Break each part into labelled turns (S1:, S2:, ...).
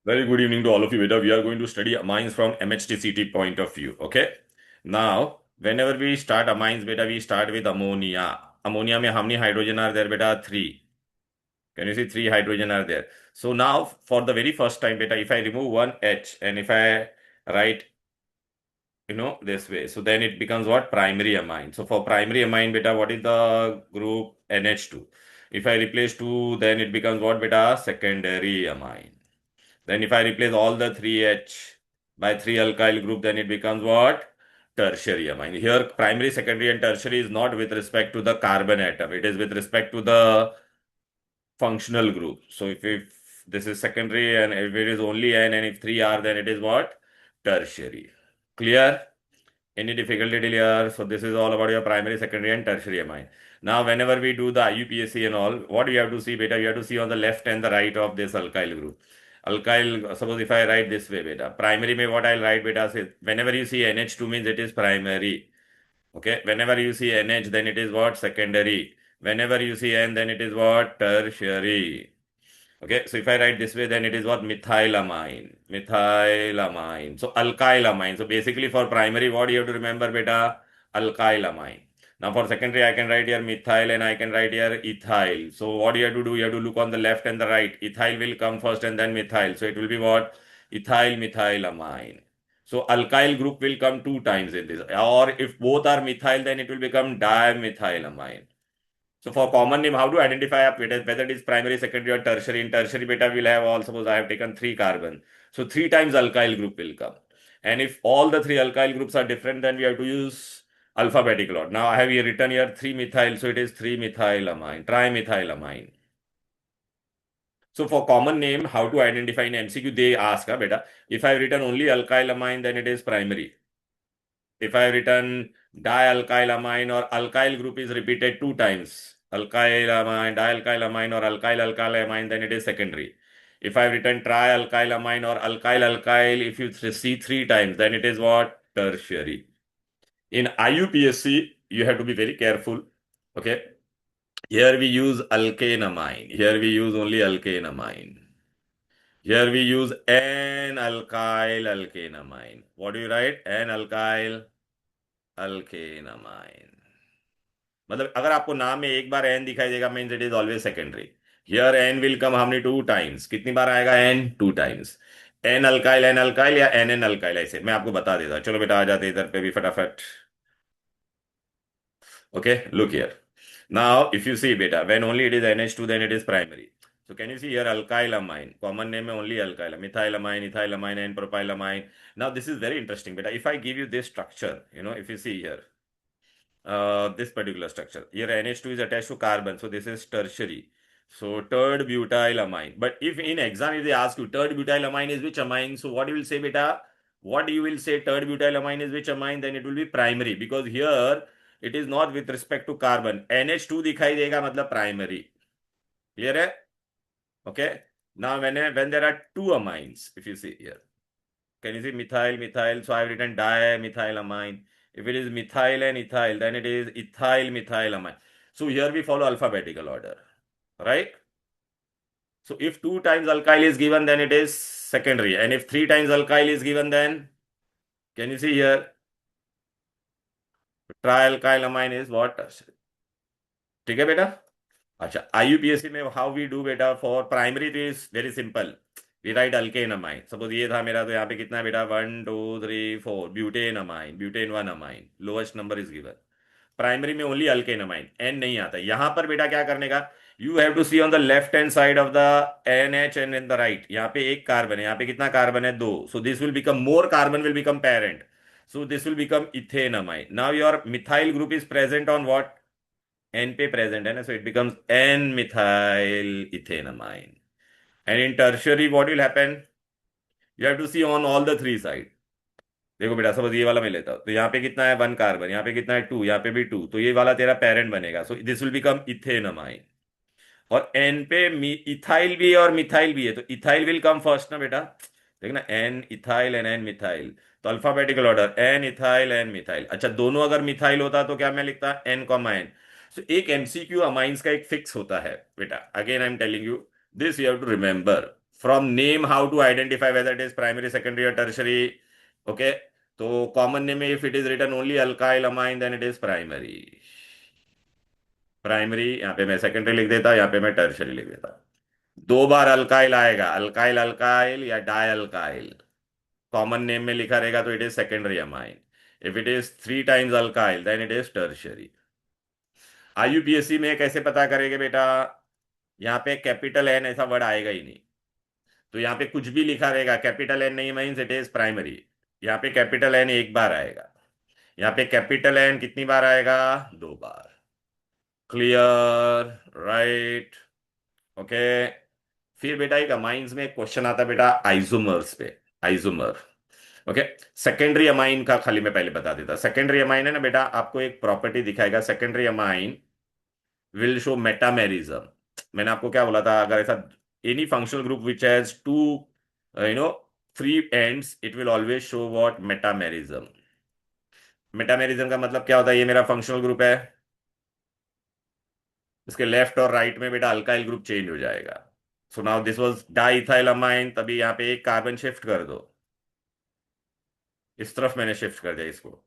S1: Very good evening to all of you, beta. We are going to study amines from MHTCT point of view. Okay. Now, whenever we start amines, beta, we start with ammonia. Ammonia mein how many hydrogen are there, beta? Three. Can you see three hydrogen are there? So now, for the very first time, beta, if I remove one H and if I write, this way, so then it becomes what? Primary amine. So for primary amine, beta, what is the group? NH2. If I replace 2, then it becomes what, beta? Secondary amine. Then if I replace all the 3H by 3 alkyl group, then it becomes what? Tertiary amine. Here, primary, secondary, and tertiary is not with respect to the carbon atom. It is with respect to the functional group. So if this is secondary and if it is only N and if 3 are, then it is what? Tertiary. Clear? Any difficulty till here? So this is all about your primary, secondary, and tertiary amine. Now, whenever we do the IUPAC and all, what you have to see, beta, you have to see on the left and the right of this alkyl group. Alkyl, suppose if I write this way, beta, primary में what I'll write, beta, say, whenever you see NH2 means it is primary. Okay, whenever you see NH, then it is what? Secondary. Whenever you see N, then it is what? Tertiary. Okay, so if I write this way, then it is what? Methylamine. Methylamine. So alkylamine. So basically for primary, what you have to remember, beta? Alkylamine. Now for secondary, I can write here methyl and I can write here ethyl. So what you have to do, you have to look on the left and the right. Ethyl will come first and then methyl. So it will be what? Ethyl methylamine. So alkyl group will come two times in this. Or if both are methyl, then it will become dimethylamine. So for common name, how to identify whether it is primary, secondary, or tertiary? In tertiary, beta will have all. Suppose I have taken 3 carbon, so 3 times alkyl group will come. And if all the 3 alkyl groups are different, then we have to use alphabetical order. Now I have here written here 3-methyl, so it is 3-methylamine, trimethylamine. So for common name, how to identify in MCQ? They ask, beta. If I have written only alkylamine, then it is primary. If I have written dialkylamine or alkyl group is repeated 2 times, alkylamine, dialkylamine or alkylamine, then it is secondary. If I have written trialkylamine or alkyl, if you see 3 times, then it is what? Tertiary. In IUPSC, you have to be very careful. Okay. Here we use alkanamine. Here we use only alkanamine. Here we use N-alkyl alkanamine. What do you write? N-alkyl alkanamine. मतलब अगर आपको नाम में एक बार N दिखाई देगा means it is always secondary. Here N will come how many 2 times. कितनी बार आएगा एन? 2 टाइम्स. एन अल्काइल या एन अल्काइल, ऐसे मैं आपको बता देता. चलो बेटा आ जाते इधर पे भी फटाफट. Okay, look here. Now if you see बेटा, when only it is NH2 then it is primary. So can you see here alkylamine? Common name only alkyl. Methylamine, ethylamine, and propylamine. Now this is very interesting, beta. If I give you this structure, if you see here, this particular structure. Here NH2 is attached to carbon, so this is tertiary. So third butylamine. But if in exam if they ask you third butylamine is which amine, so what you will say, beta? What you will say third butylamine is which amine? Then it will be primary, because here it is not with respect to carbon. NH2 दिखाई देगा मतलब primary. Clear है? Okay. Now when there are two amines, if you see here, can you see methyl? So I have written dimethylamine. If it is methyl and ethyl, then it is ethyl methylamine. So here we follow alphabetical order, right? So if 2 times alkyl is given, then it is secondary. And if 3 times alkyl is given, then can you see here? Trialkylamine is what? ठीक है बेटा? अच्छा, IUPAC में how we do बेटा? For primary it is very simple. We write alkanamine. Suppose ये था मेरा, तो यहाँ पे कितना है बेटा? 1 2 3 4 butanamine, butane 1 amine. Lowest number is given. Primary में ओनली अल्केनामाइन, एन नहीं आता. यहां पर बेटा क्या करने का? You have to see on the left hand side of the NH and in the right. यहाँ पे एक कार्बन है, यहाँ पे कितना कार्बन है? 2. So this will become more carbon will become parent. So this will become ethanamine. Now your methyl group is present on what? N पे present है ना, so it becomes N methyl ethanamine. And in tertiary what will happen? You have to see on all the 3 side. देखो बेटा, suppose ये वाला मैं लेता हूं, तो यहाँ पे कितना है? 1 कार्बन, यहाँ पे कितना है? 2, यहाँ पे भी 2. तो ये वाला तेरा पेरेंट बनेगा. सो दिस विल बिकम इथेनामाइन. और एन पे इथाइल भी है और मिथाइल भी है, तो इथाइल विल कम फर्स्ट ना बेटा. देखना, N ethyl and N methyl. तो alphabetical order N ethyl N methyl. अच्छा, दोनों अगर मिथाइल होता तो क्या मैं लिखता? N comma N. सो एक MCQ अमाइंस का एक फिक्स होता है बेटा. Again I am telling you this, you have to remember. From name how to identify whether it is primary secondary और टर्शरी. ओके. तो कॉमन नेम में if it is written only alkyl amine then it is primary. Primary यहाँ पे मैं secondary लिख देता, यहाँ पे मैं टर्शरी लिख देता. दो बार अल्काइल आएगा, अल्काइल अल्काइल या डाई अल्काइल. कॉमन नेम में लिखा रहेगा तो it is secondary amine. If it is three times alkyl then it is tertiary. IUPAC में कैसे पता करेंगे बेटा? यहाँ पे कैपिटल एन ऐसा वर्ड आएगा ही नहीं. तो यहाँ पे कुछ भी लिखा रहेगा, कैपिटल एन नहीं मीन्स इट इज प्राइमरी. यहाँ पे कैपिटल एन एक बार आएगा. यहाँ पे कैपिटल एन कितनी बार आएगा? दो बार. क्लियर? राइट. ओके. फिर बेटा एक अमाइंस में क्वेश्चन आता है बेटा आइसोमर्स पे. आइसोमर. ओके. सेकेंडरी अमाइन का खाली मैं पहले बता देता. सेकेंडरी अमाइन है ना बेटा, आपको एक प्रॉपर्टी दिखाएगा. Secondary amine will show metamerism. मैंने आपको क्या बोला था? अगर ऐसा any functional group which has two you know three ends it will always show what? Metamerism. Metamerism का मतलब क्या होता है? ये मेरा फंक्शनल ग्रुप है, इसके लेफ्ट और राइट में बेटा अल्काइल ग्रुप चेंज हो जाएगा. So now this was diethyl amine, तभी यहाँ पे एक कार्बन शिफ्ट कर दो. इस तरफ मैंने शिफ्ट कर दिया इसको.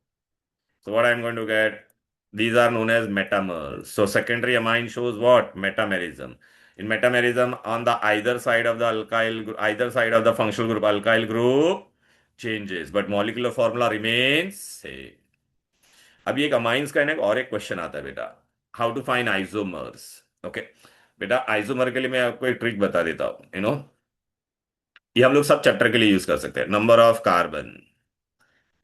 S1: So what I'm going to get? These are known as metamers. So secondary amine shows what? Metamerism. In metamerism, on the either side of the either side of the functional group, alkyl group changes, but molecular formula remains same. अभी एक amines का है ना, और एक question आता है बेटा, how to find isomers. Okay. बेटा आइसोमर के लिए मैं आपको एक ट्रिक बता देता हूँ. ये हम लोग सब चैप्टर के लिए यूज कर सकते हैं. Number of carbon.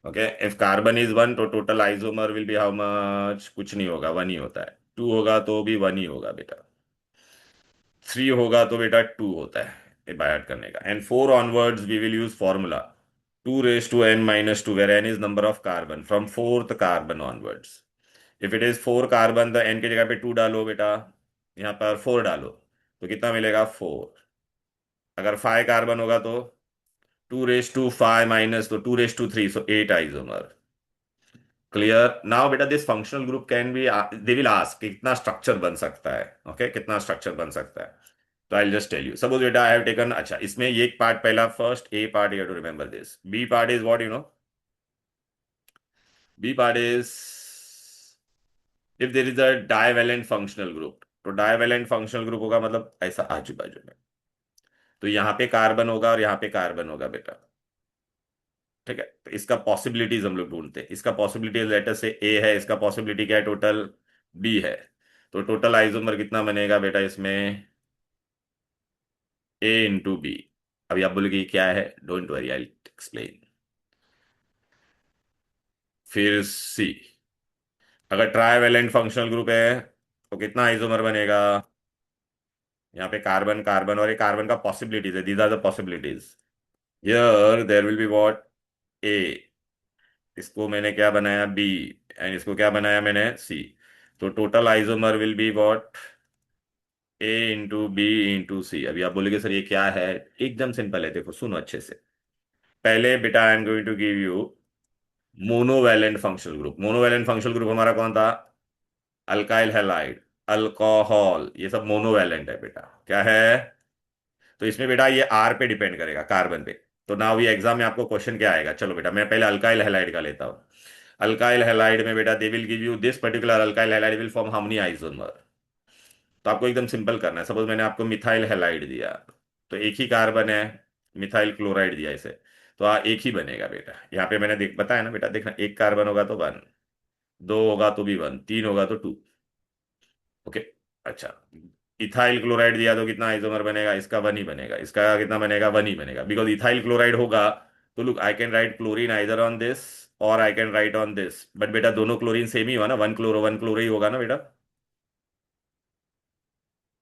S1: Okay. If carbon is one तो total isomer will be how much? कुछ नहीं होगा, वन ही होता है. टू होगा तो भी वन ही होगा बेटा. थ्री होगा तो बेटा टू होता है ये बाय ऐड करने का. And four onwards we will use formula two raise to N minus two, where N is number of carbon from fourth carbon onwards. If it is four carbon तो N की जगह पे to डालो बेटा, यहाँ पर फोर डालो तो कितना मिलेगा? फोर. अगर फाइव कार्बन होगा तो two raise to five minus तो two raise to three, so eight isomer. Clear? Now बेटा this functional group can be, they will ask कितना स्ट्रक्चर बन सकता है. ओके. कितना स्ट्रक्चर बन सकता है. तो I just tell you. Suppose बेटा आई हैव टेकन, अच्छा इसमें ये एक पार्ट, पहला first A part you have to remember this. B part is what? B part is if there is a divalent functional group. तो divalent functional group होगा मतलब ऐसा आजू बाजू में. तो यहाँ पे कार्बन होगा और यहाँ पे कार्बन होगा बेटा. ठीक है. तो इसका पॉसिबिलिटीज हम लोग ढूंढते हैं. इसका पॉसिबिलिटी लेटर से ए है, इसका पॉसिबिलिटी क्या है? टोटल बी है. तो टोटल आइसोमर कितना बनेगा बेटा इसमें? ए इंटू बी. अभी आप बोलोगे ये क्या है? Don't worry I explain. फिर सी. अगर ट्राइवेलेंट फंक्शनल ग्रुप है तो कितना आइसोमर बनेगा? यहाँ पे कार्बन कार्बन और ये कार्बन का पॉसिबिलिटीज है. These are the possibilities. Here there will be what? A. इसको मैंने क्या बनाया? बी. एंड इसको क्या बनाया मैंने? सी. तो total isomer will be what? A into B into C. अभी आप बोलेगे सर ये क्या है? एकदम सिंपल है, देखो सुनो अच्छे से. पहले बेटा I am going to give you monovalent functional group. Monovalent functional group हमारा कौन था? अल्काइल हैलाइड, अल्कोहल, ये सब मोनोवैलेंट है बेटा. क्या है? तो इसमें बेटा ये आर पे डिपेंड करेगा, कार्बन पे. तो नाउ ये एग्जाम में आपको क्वेश्चन क्या आएगा? चलो बेटा मैं पहले अल्काइल हैलाइड का लेता हूँ. अल्काइल हैलाइड में बेटा they will give you this particular alkyl halide will form how many isomer? तो आपको एकदम सिंपल करना है. सपोज मैंने आपको मिथाइल हैलाइड दिया, तो एक ही कार्बन है. मिथाइल क्लोराइड दिया इसे, तो एक ही बनेगा बेटा. यहाँ पे मैंने बताया ना बेटा, देखना एक कार्बन होगा तो वन, दो होगा तो भी वन, तीन होगा तो टू. ओके. अच्छा. इथाइल क्लोराइड दिया तो कितना आइसोमर बनेगा? इसका वन ही बनेगा. इसका कितना बनेगा? वन ही बनेगा. बिकॉज इथाइल क्लोराइड होगा तो look I can write chlorine either on this और I can write on this. But बेटा दोनों क्लोरीन सेम ही हुआ ना, वन क्लोरो ही होगा ना बेटा.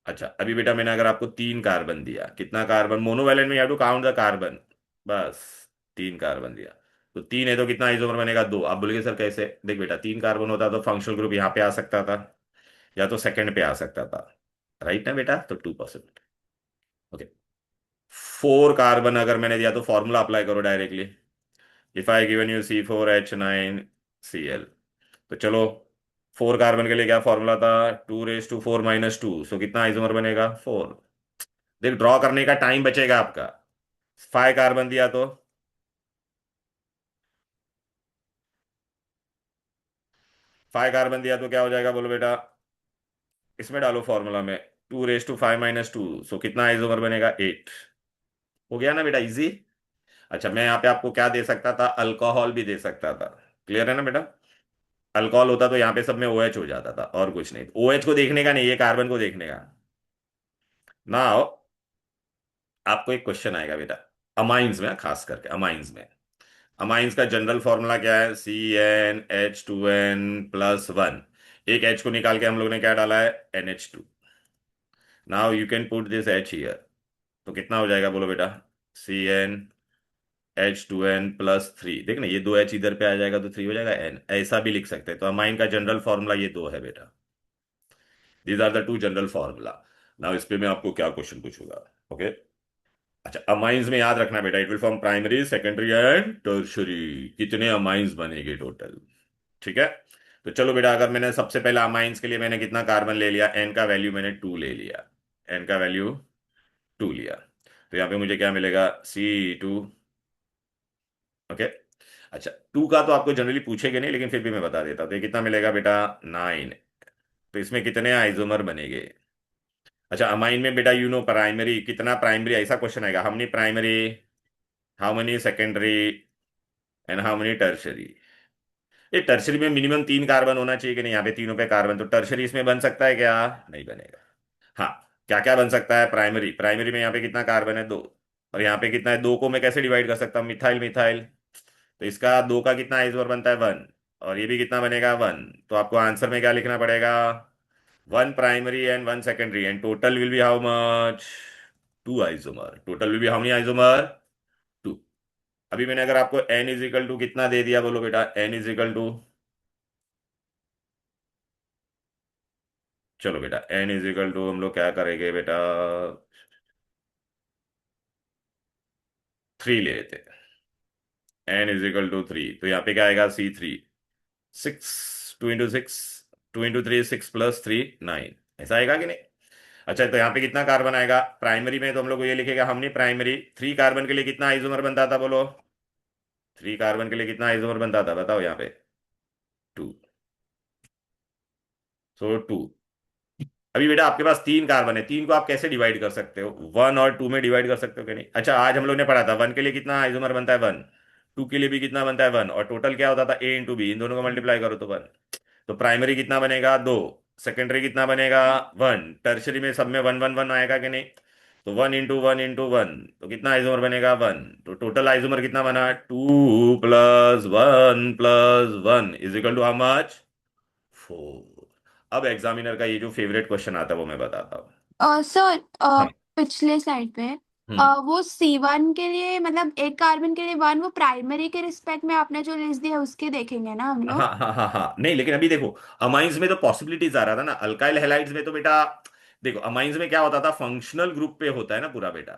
S1: अच्छा. अभी बेटा मैंने अगर आपको तीन कार्बन दिया, कितना कार्बन? मोनोवैलेंट में you have to count the carbon. बस तीन कार्बन दिया तो तीन है तो कितना आइसोमर बनेगा? दो. आप बोलोगे सर कैसे? देख बेटा तीन कार्बन होता तो फंक्शनल ग्रुप यहाँ पे आ सकता था या तो सेकंड पे आ सकता था. राइट ना बेटा? तो two percent. Okay. Four carbon अगर मैंने दिया तो फॉर्मूला अप्लाई करो directly. If I given you C4H9Cl. तो चलो फोर कार्बन के लिए क्या फॉर्मूला था? Two raise to four minus two, so कितना आइसोमर बनेगा? फोर. देख, ड्रॉ करने का टाइम बचेगा आपका। 5 कार्बन दिया तो 5 कार्बन दिया तो क्या हो जाएगा बोलो बेटा। इसमें डालो फॉर्मूला में, 2⁵ सो कितना आइसोमर बनेगा, 8। हो गया ना बेटा, इजी। अच्छा, मैं यहाँ पे आपको क्या दे सकता था, अल्कोहल भी दे सकता था। क्लियर है ना बेटा। अल्कोहल होता तो यहाँ पे सब में OH हो जाता था, और कुछ नहीं। OH को देखने का नहीं, ये कार्बन को देखने का। नाउ आपको एक क्वेश्चन आएगा बेटा, अमाइंस में, खास करके अमाइंस में। अमाइंस का जनरल फॉर्मूला क्या है, CnH2n+1। एक H को निकाल के हम लोग ने क्या डाला है, NH2। Now you can put this H here. तो कितना हो जाएगा बोलो बेटा, CnH2n+3। देख ना, ये दो H इधर पे आ जाएगा तो 3 हो जाएगा, N ऐसा भी लिख सकते हैं। तो अमाइन का जनरल फॉर्मूला ये दो है बेटा। These are the two general formula. Now इस पे मैं आपको क्या क्वेश्चन पूछूंगा। ओके। अच्छा, अमाइंस में याद रखना बेटा, it will form primary, secondary and tertiary. कितने अमाइंस बनेंगे टोटल। ठीक है। तो चलो बेटा, अगर मैंने सबसे पहले अमाइंस के लिए मैंने कितना कार्बन ले लिया, एन का वैल्यू मैंने 2 ले लिया। एन का वैल्यू 2 लिया। तो यहाँ पे मुझे क्या मिलेगा, C2। ओके। अच्छा, 2 का तो आपको जनरली पूछेगे नहीं, लेकिन फिर भी मैं बता देता हूँ। तो ये कितना मिलेगा बेटा, 9। तो इसमें कितने आइसोमर बनेंगे। अच्छा, अमाइन में बेटा प्राइमरी कितना, प्राइमरी ऐसा क्वेश्चन आएगा, how many primary, how many secondary and how many tertiary. ये टर्शरी में मिनिमम 3 कार्बन होना चाहिए कि नहीं, यहाँ पे तीनों पे कार्बन, तो टर्शरी इसमें बन सकता है क्या, नहीं बनेगा। हाँ, क्या क्या बन सकता है, प्राइमरी, प्राइमरी में यहाँ पे कितना कार्बन है, 2। और यहाँ पे कितना है, 2 को मैं कैसे डिवाइड कर सकता हूँ, मिथाइल मिथाइल। तो इसका 2 का कितना आइसोमर बनता है, 1। और ये भी कितना बनेगा, 1। तो आपको आंसर में क्या लिखना पड़ेगा, 1 primary and 1 secondary and total will be how much, 2 isomer. Total will be how many isomer, 2। अभी मैंने अगर आपको n = कितना दे दिया बोलो बेटा, n = चलो बेटा, n हम लोग क्या करेंगे बेटा, 3 ले लेते हैं। n = 3, तो यहाँ पे क्या आएगा, C3। 6, 2 × 6, 2 × 3, 6 + 3, 9। ऐसा आएगा कि नहीं। अच्छा, तो यहाँ पे कितना कार्बन आएगा, प्राइमरी में तो हम लोग को ये लिखेगा, हमने प्राइमरी 3 कार्बन के लिए कितना आइसोमर बनता था बोलो, 3 कार्बन के लिए कितना आइसोमर बनता था बताओ यहाँ पे, 2। सो 2। अभी बेटा आपके पास 3 कार्बन है, 3 को आप कैसे डिवाइड कर सकते हो, 1 और 2 में डिवाइड कर सकते हो कि नहीं। अच्छा, आज हम लोग ने पढ़ा था 1 के लिए कितना आइसोमर बनता है, 1। 2 के लिए भी कितना बनता है, 1। और टोटल क्या होता था, A × B, इन दोनों को मल्टीप्लाई करो तो 1। तो प्राइमरी कितना बनेगा, 2। सेकेंडरी कितना बनेगा, 1। टर्शरी में सब में 1 1 1 आएगा कि नहीं। तो 1 × 1 × 1, तो कितना आइसोमर बनेगा, 1। तो टोटल आइसोमर कितना बना, 2 + 1 + 1 हाउ मच, 4। अब एग्जामिनर का ये जो फेवरेट क्वेश्चन आता है वो मैं बताता हूँ।
S2: सर,
S1: हाँ।
S2: पिछले स्लाइड पे
S1: हम्म।
S2: वो C1 के लिए, मतलब एक कार्बन के लिए 1, वो प्राइमरी के रिस्पेक्ट में आपने जो लिस्ट दिया उसके देखेंगे ना हम
S1: हाँ
S2: लोग।
S1: हाँ हाँ हाँ, नहीं लेकिन अभी देखो, अमाइंस में तो पॉसिबिलिटीज आ रहा था ना, अल्काइल हैलाइड्स में तो बेटा, देखो अमाइंस में क्या होता था, फंक्शनल ग्रुप पे होता है ना पूरा बेटा।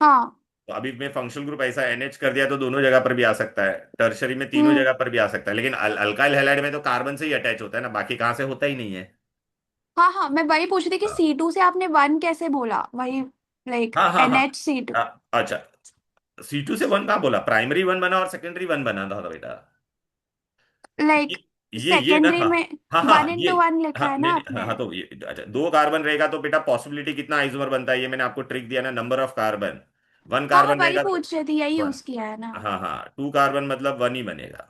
S2: हाँ।
S1: तो अभी मैं फंक्शनल ग्रुप ऐसा NH कर दिया तो दोनों जगह पर भी आ सकता है, टर्शरी में तीनों
S2: हम्म।
S1: जगह पर भी आ सकता है, लेकिन अल्काइल हैलाइड में तो कार्बन से ही अटैच होता है ना, बाकी कहाँ से होता ही नहीं है।
S2: हाँ हाँ, मैं वही पूछ रही थी कि
S1: हाँ
S2: C2 से आपने 1 कैसे बोला, वही लाइक
S1: हाँ हाँ हाँ।
S2: NH C2।
S1: अच्छा, C2 से 1 कहाँ बोला, प्राइमरी 1 बना और सेकेंडरी 1 बना था बेटा।
S2: लाइक
S1: ये ना,
S2: सेकेंडरी
S1: हाँ
S2: में
S1: हाँ हाँ,
S2: वन
S1: ये,
S2: इंटू वन लिखा
S1: हाँ
S2: है
S1: नहीं
S2: ना
S1: नहीं, हाँ
S2: आपने।
S1: हाँ, तो ये अच्छा, 2 कार्बन रहेगा तो बेटा पॉसिबिलिटी कितना आइसोमर बनता है, ये मैंने आपको ट्रिक दिया ना, नंबर ऑफ कार्बन। 1
S2: हाँ, मैं
S1: कार्बन
S2: वही
S1: रहेगा तो
S2: पूछ रही थी, यही
S1: 1।
S2: यूज किया है ना।
S1: हाँ हाँ, 2 कार्बन मतलब 1 ही बनेगा।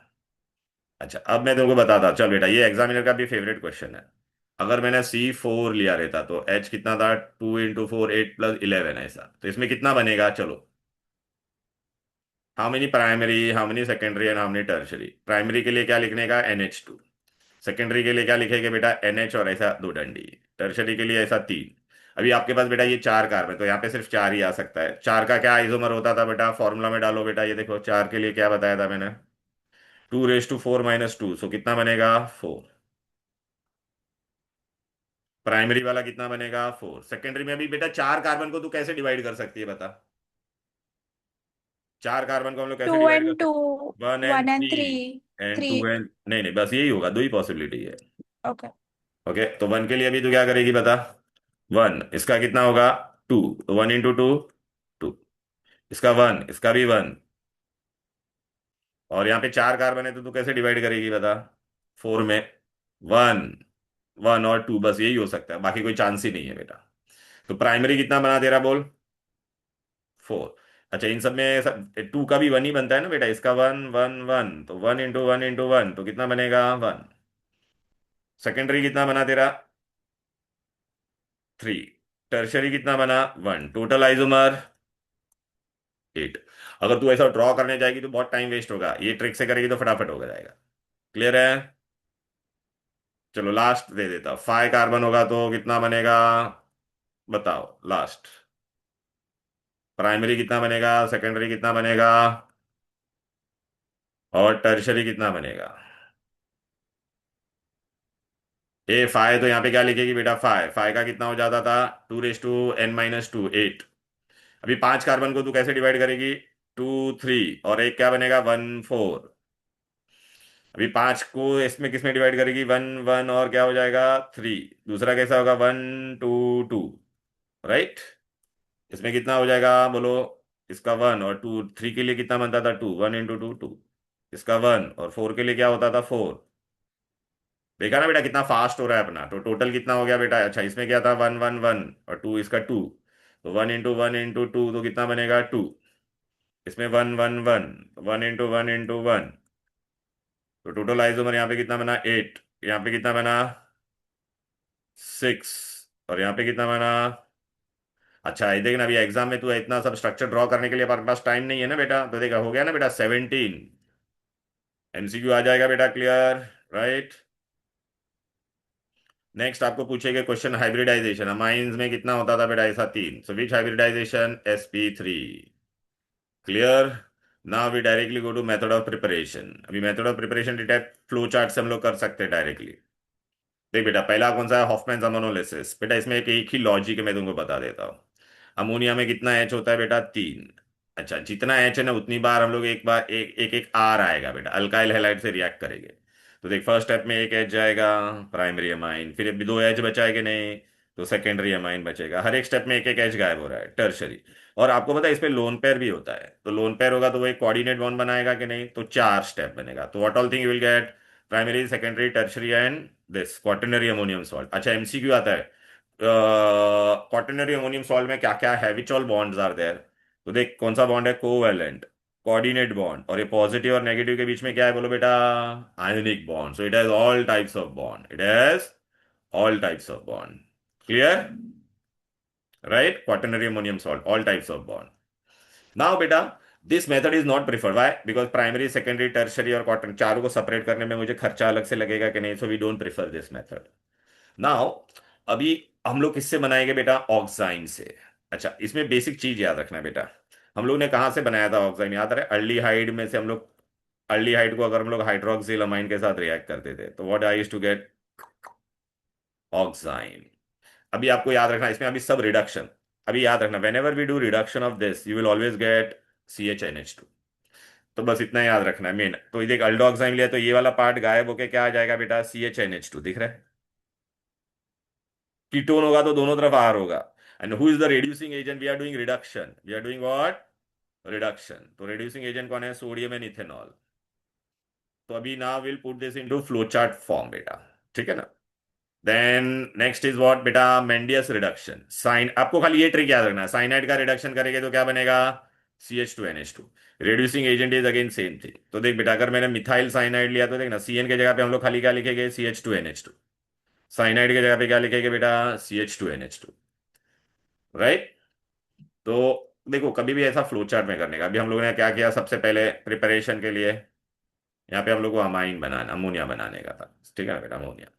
S1: अच्छा, अब मैं तुमको बताता हूँ, चल बेटा, ये एग्जामिनर का भी फेवरेट क्वेश्चन है। अगर मैंने C4 लिया रहता तो H कितना था, 2 × 4, 8 + 11 ऐसा, तो इसमें कितना बनेगा, चलो। How many primary, how many secondary and how many tertiary. Primary के लिए क्या लिखने का, NH2। सेकेंडरी के लिए क्या लिखेंगे बेटा, NH और ऐसा 2 डंडी। टर्शरी के लिए ऐसा 3। अभी आपके पास बेटा ये 4 कार्बन, तो यहाँ पे सिर्फ 4 ही आ सकता है। 4 का क्या आइसोमर होता था बेटा, फॉर्मूला में डालो बेटा, ये देखो 4 के लिए क्या बताया था मैंने, 2⁴ - 2, सो कितना बनेगा, 4। प्राइमरी वाला कितना बनेगा, 4। सेकेंडरी में भी बेटा 4 कार्बन को तू कैसे डिवाइड कर सकती है बता। 4 कार्बन को हम लोग
S2: टू
S1: कैसे डिवाइड कर
S2: एंड टू
S1: सकते, 1 and 3
S2: 1 and 3
S1: एंड
S2: 3।
S1: 2 and, नहीं नहीं, बस यही होगा, दो ही पॉसिबिलिटी है।
S2: ओके।
S1: ओके, तो 1 के लिए अभी तू क्या करेगी बता, 1 इसका कितना होगा, टू, तो 1 into 2 2, इसका 1, इसका भी 1, और यहाँ पे 4 कार्बन है तो तू कैसे डिवाइड करेगी बता? 4 में 1, 1 और 2, बस यही हो सकता है, बाकी कोई चांस ही नहीं है बेटा। तो प्राइमरी कितना बना तेरा बोल? 4। अच्छा, इन सब में सब 2 का भी 1 ही बनता है ना बेटा, इसका 1 1 1, तो 1 into 1 into 1 तो कितना बनेगा? 1। सेकेंडरी कितना बना तेरा? 3। टर्शरी कितना बना? 1। Total isomer 8। अगर तू ऐसा ड्रॉ करने जाएगी तो बहुत टाइम वेस्ट होगा, ये ट्रिक से करेगी तो फटाफट हो जाएगा। क्लियर है? चलो लास्ट दे देता, 5 कार्बन होगा तो कितना बनेगा? बताओ लास्ट। प्राइमरी कितना बनेगा, सेकेंडरी कितना बनेगा, और टर्शरी कितना बनेगा? ए 5, तो यहाँ पे क्या लिखेगी बेटा? 5, 5 का कितना हो जाता था? 2 raised to n - 2, 8। अभी 5 कार्बन को तू कैसे डिवाइड करेगी? 2 3, और एक क्या बनेगा? 1 4। अभी 5 को इसमें किसमें डिवाइड करेगी? 1 1, और क्या हो जाएगा? 3। दूसरा कैसा होगा? 1 2 2, राइट। इसमें कितना हो जाएगा बोलो? इसका 1 और 2, 3 के लिए कितना बनता था? 2, 1 into 2 2। इसका 1 और 4 के लिए क्या होता था? 4। देखा ना बेटा कितना फास्ट हो रहा है अपना? तो टोटल कितना हो गया बेटा? अच्छा, इसमें क्या था? 1 1 1, और 2, इसका 2, तो 1 into 1 into 2 तो कितना बनेगा? 2। इसमें 1 1 1, 1 into 1 into 1, तो टोटल आइसोमर यहाँ पे कितना बना? 8। यहाँ पे कितना बना? 6। और यहाँ पे कितना बना? अच्छा, ये देख ना, अभी एग्जाम में तू इतना सब स्ट्रक्चर ड्रॉ करने के लिए हमारे पास टाइम नहीं है ना बेटा, तो देखा हो गया ना बेटा, 17। एमसीक्यू आ जाएगा बेटा, क्लियर? राइट। नेक्स्ट आपको पूछेगा क्वेश्चन हाइब्रिडाइजेशन, अमाइंस में कितना होता था बेटा? ऐसा 3, so which hybridization? sp3। Clear. Now we directly go to method of preparation. अभी method of preparation detect flow chart से हम लोग कर सकते हैं डायरेक्टली। देख बेटा, पहला कौन सा है? Hofmann ammonolysis. बेटा इसमें एक ही लॉजिक है, मैं तुमको बता देता हूँ। अमोनिया में कितना एच होता है बेटा? 3। अच्छा, जितना एच है ना उतनी बार हम लोग एक बार एक एक आर आएगा बेटा, अल्काइल हैलाइड से रिएक्ट करेंगे। तो देख, फर्स्ट स्टेप में एक एच जाएगा, प्राइमरी अमाइन, फिर अभी 2 एच बचा है कि नहीं, तो सेकेंडरी अमाइन बचेगा। हर एक स्टेप में एक एक एच गायब हो रहा है, टर्शरी। और आपको पता है इसमें लोन पेयर भी होता है, तो लोन पेयर होगा तो वो एक कोऑर्डिनेट बॉन्ड बनाएगा कि नहीं, तो 4 स्टेप बनेगा। तो what all thing you will get? Primary, secondary, tertiary and this quaternary ammonium salt. अच्छा, एमसीक्यू आता है, क्वाटरनरी अमोनियम सॉल्ट में क्या क्या है, which all bonds are there? तो देख कौन सा बॉन्ड है? कोवैलेंट, कोऑर्डिनेट बॉन्ड, और ये पॉजिटिव और नेगेटिव के बीच में क्या है बोलो बेटा? Ionic bond. So it has all types of bond, it has all types of bond. Clear? Right, quaternary ammonium salt, all types of bond. Now बेटा, this method is not preferred, why? Because primary, secondary, tertiary और cotton चारों को separate करने में मुझे खर्चा अलग से लगेगा कि नहीं, so we don't prefer this method. Now अभी हम लोग किससे बनाएंगे बेटा? ऑक्साइन से। अच्छा, इसमें बेसिक चीज याद रखना बेटा, हम लोग ने कहाँ से बनाया था ऑक्साइन? याद रहे, अर्लीहाइड में से हम लोग, अर्लीहाइड को अगर हम लोग हाइड्रोक्सिल अमाइन के साथ रिएक्ट करते थे तो what I used to get? ऑक्साइन। अभी आपको याद रखना इसमें, अभी सब रिडक्शन, अभी याद रखना, whenever we do reduction of this you will always get CHNH2। तो बस इतना याद रखना है मेन। तो ये देख, अल्डोक्साइन लिया तो ये वाला पार्ट गायब होके क्या आ जाएगा बेटा? CHNH2, दिख रहा है? कीटोन होगा तो दोनों तरफ आर होगा। And who is the reducing agent? We are doing reduction, we are doing what? Reduction. तो रिड्यूसिंग एजेंट कौन है? Sodium and ethanol. तो अभी now will put this into flow chart form बेटा, ठीक है ना? देन नेक्स्ट इज व्हाट बेटा? मेंडियस रिडक्शन। साइन, आपको खाली ये ट्रिक याद रखना है, साइनाइड का रिडक्शन करेंगे तो क्या बनेगा? CH2NH2। Reducing agent is again same thing. तो देख बेटा, अगर मैंने मिथाइल साइनाइड लिया तो देखना, CN के जगह पे हम लोग खाली क्या लिखेंगे? CH2NH2। साइनाइड के जगह पे क्या लिखेंगे बेटा? CH2NH2। राइट। तो देखो, कभी भी ऐसा फ्लो चार्ट में करने का, अभी हम लोगों ने क्या किया सबसे पहले प्रिपरेशन के लिए? यहाँ पे हम लोग को अमाइन बनाना, अमोनिया बनाने का था, ठीक है ना बेटा? अमोनिया।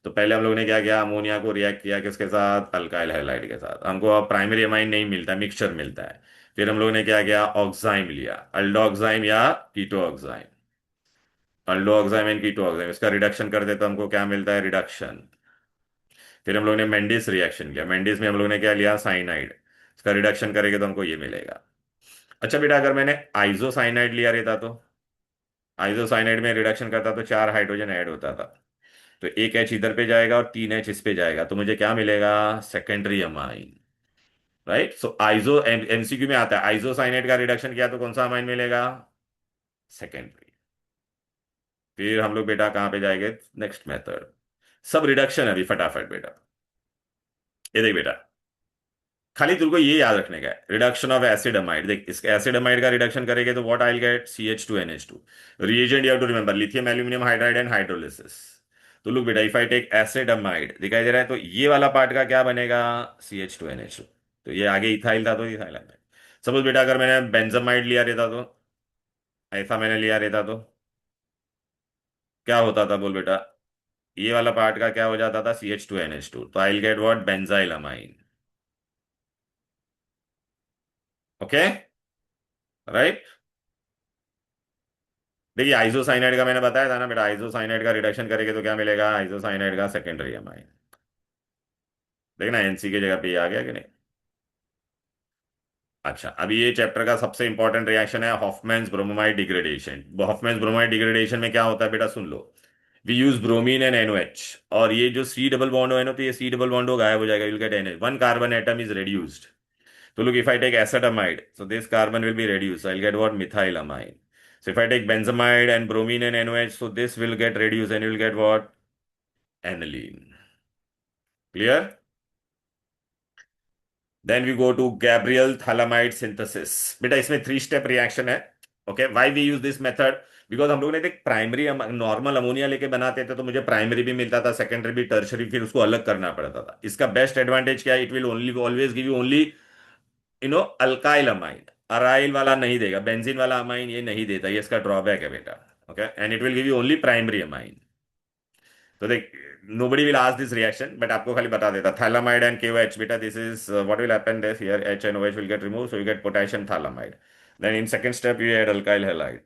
S1: तो पहले हम लोग ने क्या किया? अमोनिया को रिएक्ट किया किसके साथ? अल्काइल हैलाइड के साथ। हमको अब प्राइमरी अमाइन नहीं मिलता, मिक्सचर मिलता है। फिर हम लोग ने क्या किया? ऑक्साइम लिया, अल्डोक्साइम या कीटोक्साइम। अल्डोक्साइम एंड कीटोक्साइम, इसका रिडक्शन करते तो हमको क्या मिलता है? रिडक्शन। फिर हम लोग ने मेंडिस रिएक्शन किया, मेंडिस में हम लोग ने क्या लिया? साइनाइड। इसका रिडक्शन करेंगे तो हमको ये मिलेगा। अच्छा बेटा, अगर मैंने आइसोसाइनाइड लिया रहता तो, आइसोसाइनाइड में रिडक्शन करता तो 4 हाइड्रोजन ऐड होता था, तो एक एच इधर पे जाएगा और 3 एच इस पे जाएगा, तो मुझे क्या मिलेगा? Secondary amine. राइट। सो आइसो एमसीक्यू में आता है, आइसोसाइनेट का रिडक्शन किया तो कौन सा अमाइन मिलेगा? सेकेंडरी। फिर हम लोग बेटा कहां पे जाएंगे? Next method. सब रिडक्शन है अभी, फटाफट बेटा। ये देख बेटा, खाली तुमको ये याद रखने का है, रिडक्शन ऑफ एसिड अमाइड। देख, इसके एसिड अमाइड का रिडक्शन करेंगे तो what I get? CH2NH2। Reagent you have to remember, lithium aluminium hydride and hydrolysis. तो लुक बेटा, if I take acid amide, दिखाई दे रहा है, तो ये वाला पार्ट का क्या बनेगा? CH2NH2। तो ये आगे इथाइल था तो इथाइल अमाइड। सपोज बेटा अगर मैंने बेंजामाइड लिया रहता तो, ऐसा मैंने लिया रहता तो क्या होता था बोल बेटा? ये वाला पार्ट का क्या हो जाता था? CH2NH2। तो I will get what? Benzyl amine. Okay, right. देखिए आइसोसाइनाइड का मैंने बताया था ना बेटा, आइसोसाइनाइड का रिडक्शन करेंगे तो क्या मिलेगा? आइसोसाइनाइड का सेकेंडरी अमाइन। देखना एनसी की जगह पे ये आ गया कि नहीं। अच्छा, अभी ये चैप्टर का सबसे इंपॉर्टेंट रिएक्शन है Hofmann's bromamide degradation. Hofmann's bromamide degradation में क्या होता है बेटा, सुन लो। We use bromine and NOH, और ये जो C डबल बॉन्ड है ना, तो ये C डबल बॉन्ड हो गायब हो जाएगा, you will gate NH, one carbon atom is reduced. So look, if I take acetamide, so this carbon will be reduced. So I'll get what? Methylamine. So if I take benzamide and bromine and NOH, so this will get reduced and you will get what? Aniline. Clear? Then we go to Gabriel thalamide synthesis. बेटा इसमें 3 step reaction है। Okay, why we use this method? Because हम लोग ने देख primary normal ammonia लेके बनाते थे तो मुझे प्राइमरी भी मिलता था, सेकेंडरी भी, टर्शरी, फिर उसको अलग करना पड़ता था। इसका बेस्ट एडवांटेज क्या है? It will only always give you only alkyl amine. Aryl वाला नहीं देगा, बेंजीन वाला अमाइन ये नहीं देता, ये इसका ड्रॉबैक है बेटा। Okay, and it will give you only primary amine. तो देख, nobody will ask this reaction, but आपको खाली बता देता, थालामाइड एंड KOH बेटा, this is what will happen this here, H and OH will get removed, so you get potassium thalamide. Then in second step you add alkyl halide.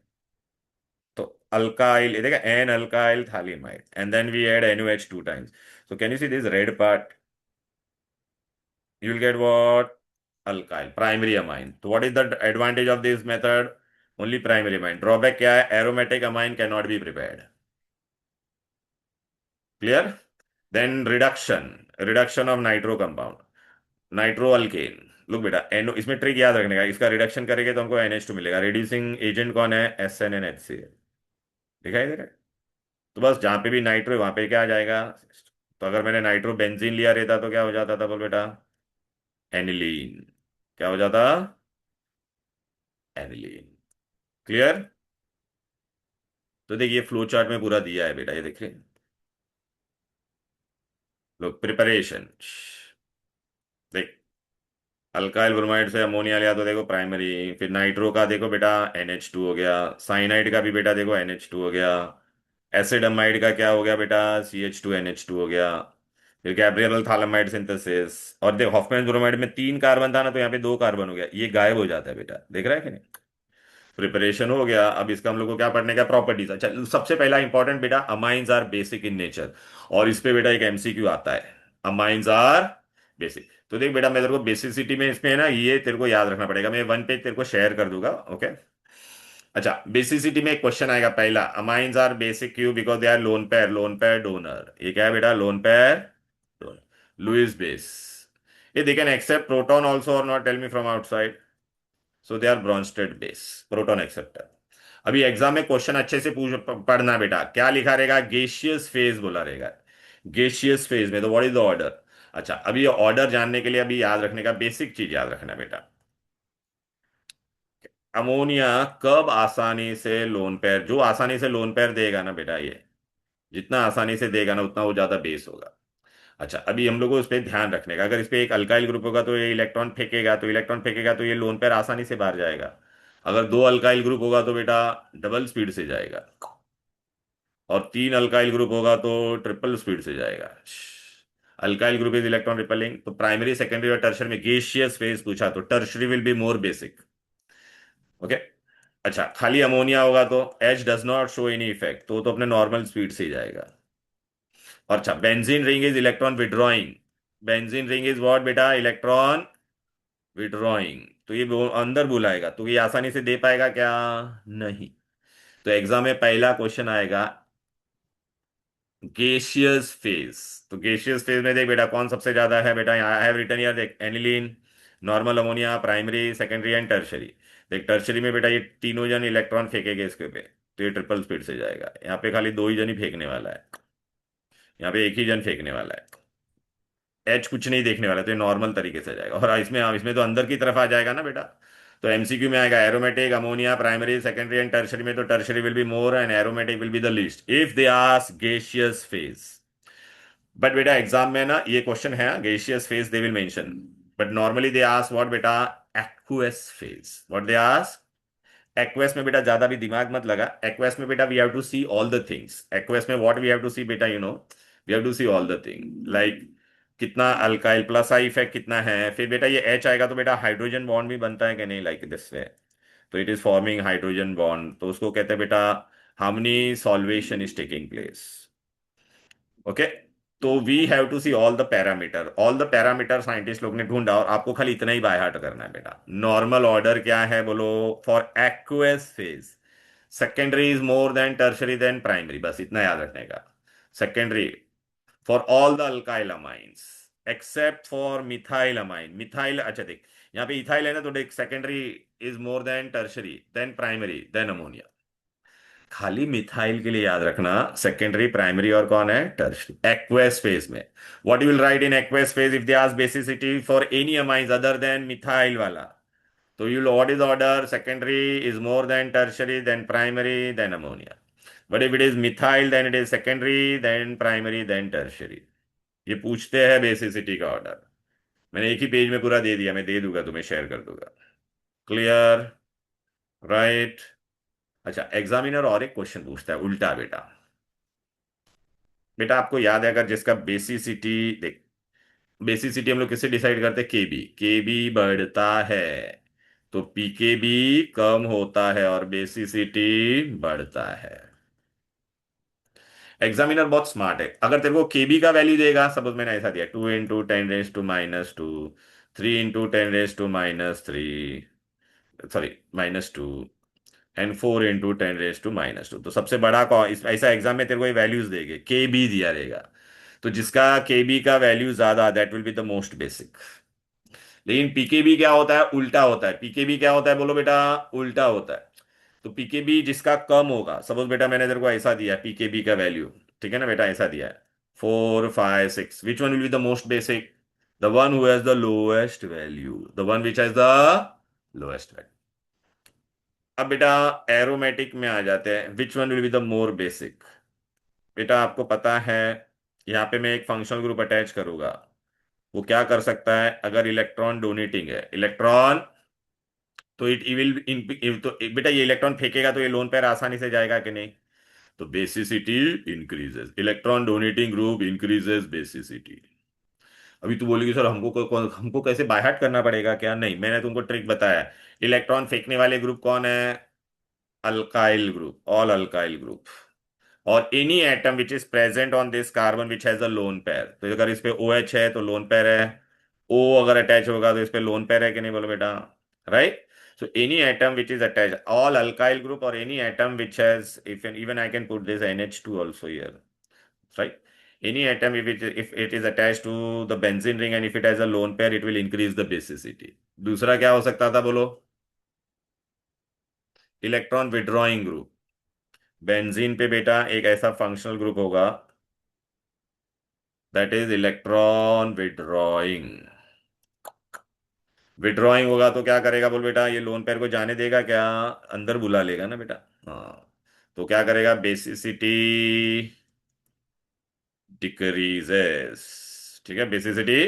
S1: तो alkyl, ये देखा, N alkyl thalamide, and then we add NOH 2 times. So can you see this red part? You will get what? Alkyl, primary amine. So what is the advantage of this method? Only primary amine. Drawback क्या है? Aromatic amine cannot be prepared. Clear? Then reduction of nitro compound, nitro alkane. Look बेटा, एनो, इसमें trick याद रखने का, इसका reduction करेंगे तो हमको NH2 मिलेगा। रिड्यूसिंग एजेंट कौन है? SNNHCl। दिखाई दे रहा है? तो बस जहां पे भी नाइट्रो है वहां पे क्या आ जाएगा? तो अगर मैंने नाइट्रो बेंजीन लिया रहता तो क्या हो जाता था बोल बेटा? एनिलीन। क्या हो जाता? एनिलीन। क्लियर? तो देखिए फ्लो चार्ट में पूरा दिया है बेटा, ये देखिए। लोग प्रिपरेशन, देख, अल्काइल ब्रोमाइड से अमोनिया लिया तो देखो प्राइमरी, फिर नाइट्रो का देखो बेटा NH2 हो गया, साइनाइड का भी बेटा देखो NH2 हो गया, एसिड अमाइड का क्या हो गया बेटा? CH2NH2 हो गया। फिर गैब्रियल थालामाइड सिंथेसिस, और देखो हॉफमैन ब्रोमाइड में 3 कार्बन था ना, तो यहाँ पे 2 कार्बन हो गया, ये गायब हो जाता है बेटा, देख रहा है कि नहीं? प्रिपरेशन हो गया। अब इसका हम लोग को क्या पढ़ने का? प्रॉपर्टीज। अच्छा, सबसे पहला इंपॉर्टेंट बेटा, amines are basic in nature, और इस पे बेटा एक MCQ आता है, अमाइंस आर बेसिक। तो देख बेटा, मैं तेरे को बेसिसिटी में इसमें है ना, ये तेरे को याद रखना पड़ेगा, मैं वन पेज तेरे को शेयर कर दूंगा। ओके, अच्छा, बेसिसिटी में एक क्वेश्चन आएगा पहला, अमाइंस आर बेसिक क्यों? Because they are lone pair donor. ये क्या है बेटा? Lone pair donor. Lewis base, ये they can accept proton also और not, tell me from outside, so they are Bronsted base, proton acceptor. अभी exam में question अच्छे से पूछ पढ़ना बेटा, क्या लिखा रहेगा? गेशियस फेज बोला रहेगा। गेशियस फेज में तो व्हाट इज द ऑर्डर? अच्छा, अभी ये ऑर्डर जानने के लिए अभी याद रखने का बेसिक चीज याद रखना बेटा, अमोनिया कब आसानी से लोन पेयर, जो आसानी से लोन पेयर देगा ना बेटा, ये जितना आसानी से देगा ना उतना वो ज्यादा बेस होगा। अच्छा, अभी हम लोग को उस पर ध्यान रखने का, अगर इस पे एक अल्काइल ग्रुप होगा तो ये इलेक्ट्रॉन फेंकेगा तो ये लोन पेयर आसानी से बाहर जाएगा। अगर 2 अल्काइल ग्रुप होगा तो बेटा डबल स्पीड से जाएगा, और 3 अल्काइल ग्रुप होगा तो ट्रिपल स्पीड से जाएगा। Alkyl group is electron repelling, तो प्राइमरी, सेकेंडरी और टर्शियरी में गेशियस फेज पूछा तो tertiary will be more basic. Okay, अच्छा, खाली अमोनिया होगा तो H does not show any effect, तो अपने नॉर्मल स्पीड से ही जाएगा। और अच्छा, benzene ring is electron withdrawing, benzene ring is what बेटा? Electron withdrawing. तो ये अंदर बुलाएगा तो ये आसानी से दे पाएगा क्या? नहीं। तो एग्जाम में पहला क्वेश्चन आएगा गेशियस फेज। तो गेशियस फेज में देख बेटा कौन सबसे ज्यादा है बेटा, यहाँ आई हैव रिटन हियर, देख, aniline, normal ammonia, primary, secondary and tertiary. देख टर्शरी में बेटा ये तीनों जन इलेक्ट्रॉन फेंकेंगे इसके पे, तो ये ट्रिपल स्पीड से जाएगा। यहाँ पे खाली दो ही जन ही फेंकने वाला है, यहाँ पे एक ही जन फेंकने वाला है। एच कुछ नहीं देखने वाला, तो ये नॉर्मल तरीके से जाएगा। और इसमें तो अंदर की तरफ आ जाएगा ना बेटा। तो एमसीक्यू में आएगा aromatic ammonia primary secondary and tertiary में, तो tertiary will be more and aromatic will be the least if they ask gaseous phase. But बेटा एग्जाम में ना ये क्वेश्चन है, gaseous phase they will mention, but normally they ask what बेटा, aqueous phase. What they ask aqueous में बेटा ज्यादा भी दिमाग मत लगा। एक्वेस में बेटा we have to see all the things. Aqueous में what we have to see बेटा, we have to see all the thing like कितना अल्काइल प्लस आई इफेक्ट कितना है। फिर बेटा ये एच आएगा तो बेटा हाइड्रोजन बॉन्ड भी बनता है कि नहीं, लाइक दिस वे। तो it is forming hydrogen bond, तो उसको कहते हैं बेटा how many solvation is taking place. Okay, तो we have to see all the parameter scientist लोग ने ढूंढा, और आपको खाली इतना ही बाय हार्ट करना है बेटा। नॉर्मल ऑर्डर क्या है बोलो, for aqueous phase secondary is more than tertiary than primary, बस इतना याद रखने का। Secondary for all the alkyl amines except for methyl amine. Methyl, अच्छा देख यहाँ पे इथाइल है ना, तो देख secondary is more than tertiary than primary than ammonia. खाली मिथाइल के लिए याद रखना सेकेंडरी प्राइमरी और कौन है, टर्शरी। एक्वेस फेज में what you will write in aqueous phase, if they ask basicity for any amines other than methyl वाला, तो you will what is order, secondary is more than tertiary than primary than ammonia. But if it is methyl then it is secondary than primary than tertiary. ये पूछते हैं basicity का order. मैंने एक ही page में पूरा दे दिया, मैं दे दूंगा तुम्हें, शेयर कर दूंगा। Clear, right. अच्छा एग्जामिनर और एक क्वेश्चन पूछता है उल्टा बेटा। बेटा आपको याद है, अगर जिसका बेसिसिटी, देख बेसिसिटी हम लोग किससे डिसाइड करते हैं, केबी। केबी बढ़ता है तो पीकेबी कम होता है और बेसिसिटी बढ़ता है। एग्जामिनर बहुत स्मार्ट है। अगर तेरे को केबी का वैल्यू देगा, सपोज मैंने ऐसा दिया 2 × 10⁻², 3 × 10⁻², सॉरी -2, एंड 4 × 10⁻², तो सबसे बड़ा कौन, ऐसा एग्जाम में तेरे को ये वैल्यूज देंगे, के बी दिया रहेगा। तो जिसका के बी का वैल्यू ज्यादा, that will be the most basic. लेकिन पीकेबी क्या होता है, उल्टा होता है। पीकेबी क्या होता है बोलो बेटा, उल्टा होता है। तो पीकेबी जिसका कम होगा, सपोज बेटा मैंने तेरे को ऐसा दिया पीकेबी का वैल्यू, ठीक है ना बेटा, ऐसा दिया है 4, 5, 6, which one will be the most basic, the one who has the lowest value, the one which has the lowest value. अब बेटा एरोमेटिक में आ जाते हैं, which one will be the more basic. बेटा आपको पता है, यहाँ पे मैं एक फंक्शनल ग्रुप अटैच करूंगा, वो क्या कर सकता है, अगर इलेक्ट्रॉन डोनेटिंग है, इलेक्ट्रॉन, तो इट विल, तो बेटा ये इलेक्ट्रॉन फेंकेगा तो ये लोन पेयर आसानी से जाएगा कि नहीं, तो basicity increases, electron donating group increases basicity. अभी तू बोलेगी सर हमको कैसे बाय हार्ट करना पड़ेगा क्या, नहीं मैंने तुमको ट्रिक बताया। इलेक्ट्रॉन फेंकने वाले ग्रुप कौन है, alkyl group, all alkyl group. और any atom which is present on this carbon which has a lone pair, तो अगर इस पे ओ एच है तो लोन पेयर है, ओ अगर अटैच होगा तो इस पे लोन पेयर है कि नहीं बोलो बेटा, right. So any atom which is attach, all alkyl group, और any atom which has, if even I can put this NH2 also here, right? Any atom if it is attached to the benzene ring and if it has a lone pair, it will increase the basicity. दूसरा क्या हो सकता था बोलो, electron withdrawing group. Benzene पे बेटा एक ऐसा फंक्शनल ग्रुप होगा, that is electron withdrawing. Withdrawing होगा तो क्या करेगा बोल बेटा, ये लोन पेयर को जाने देगा क्या, अंदर बुला लेगा ना बेटा। हाँ, तो क्या करेगा, बेसिसिटी डिक्रीजेस, ठीक है, बेसिसिटी।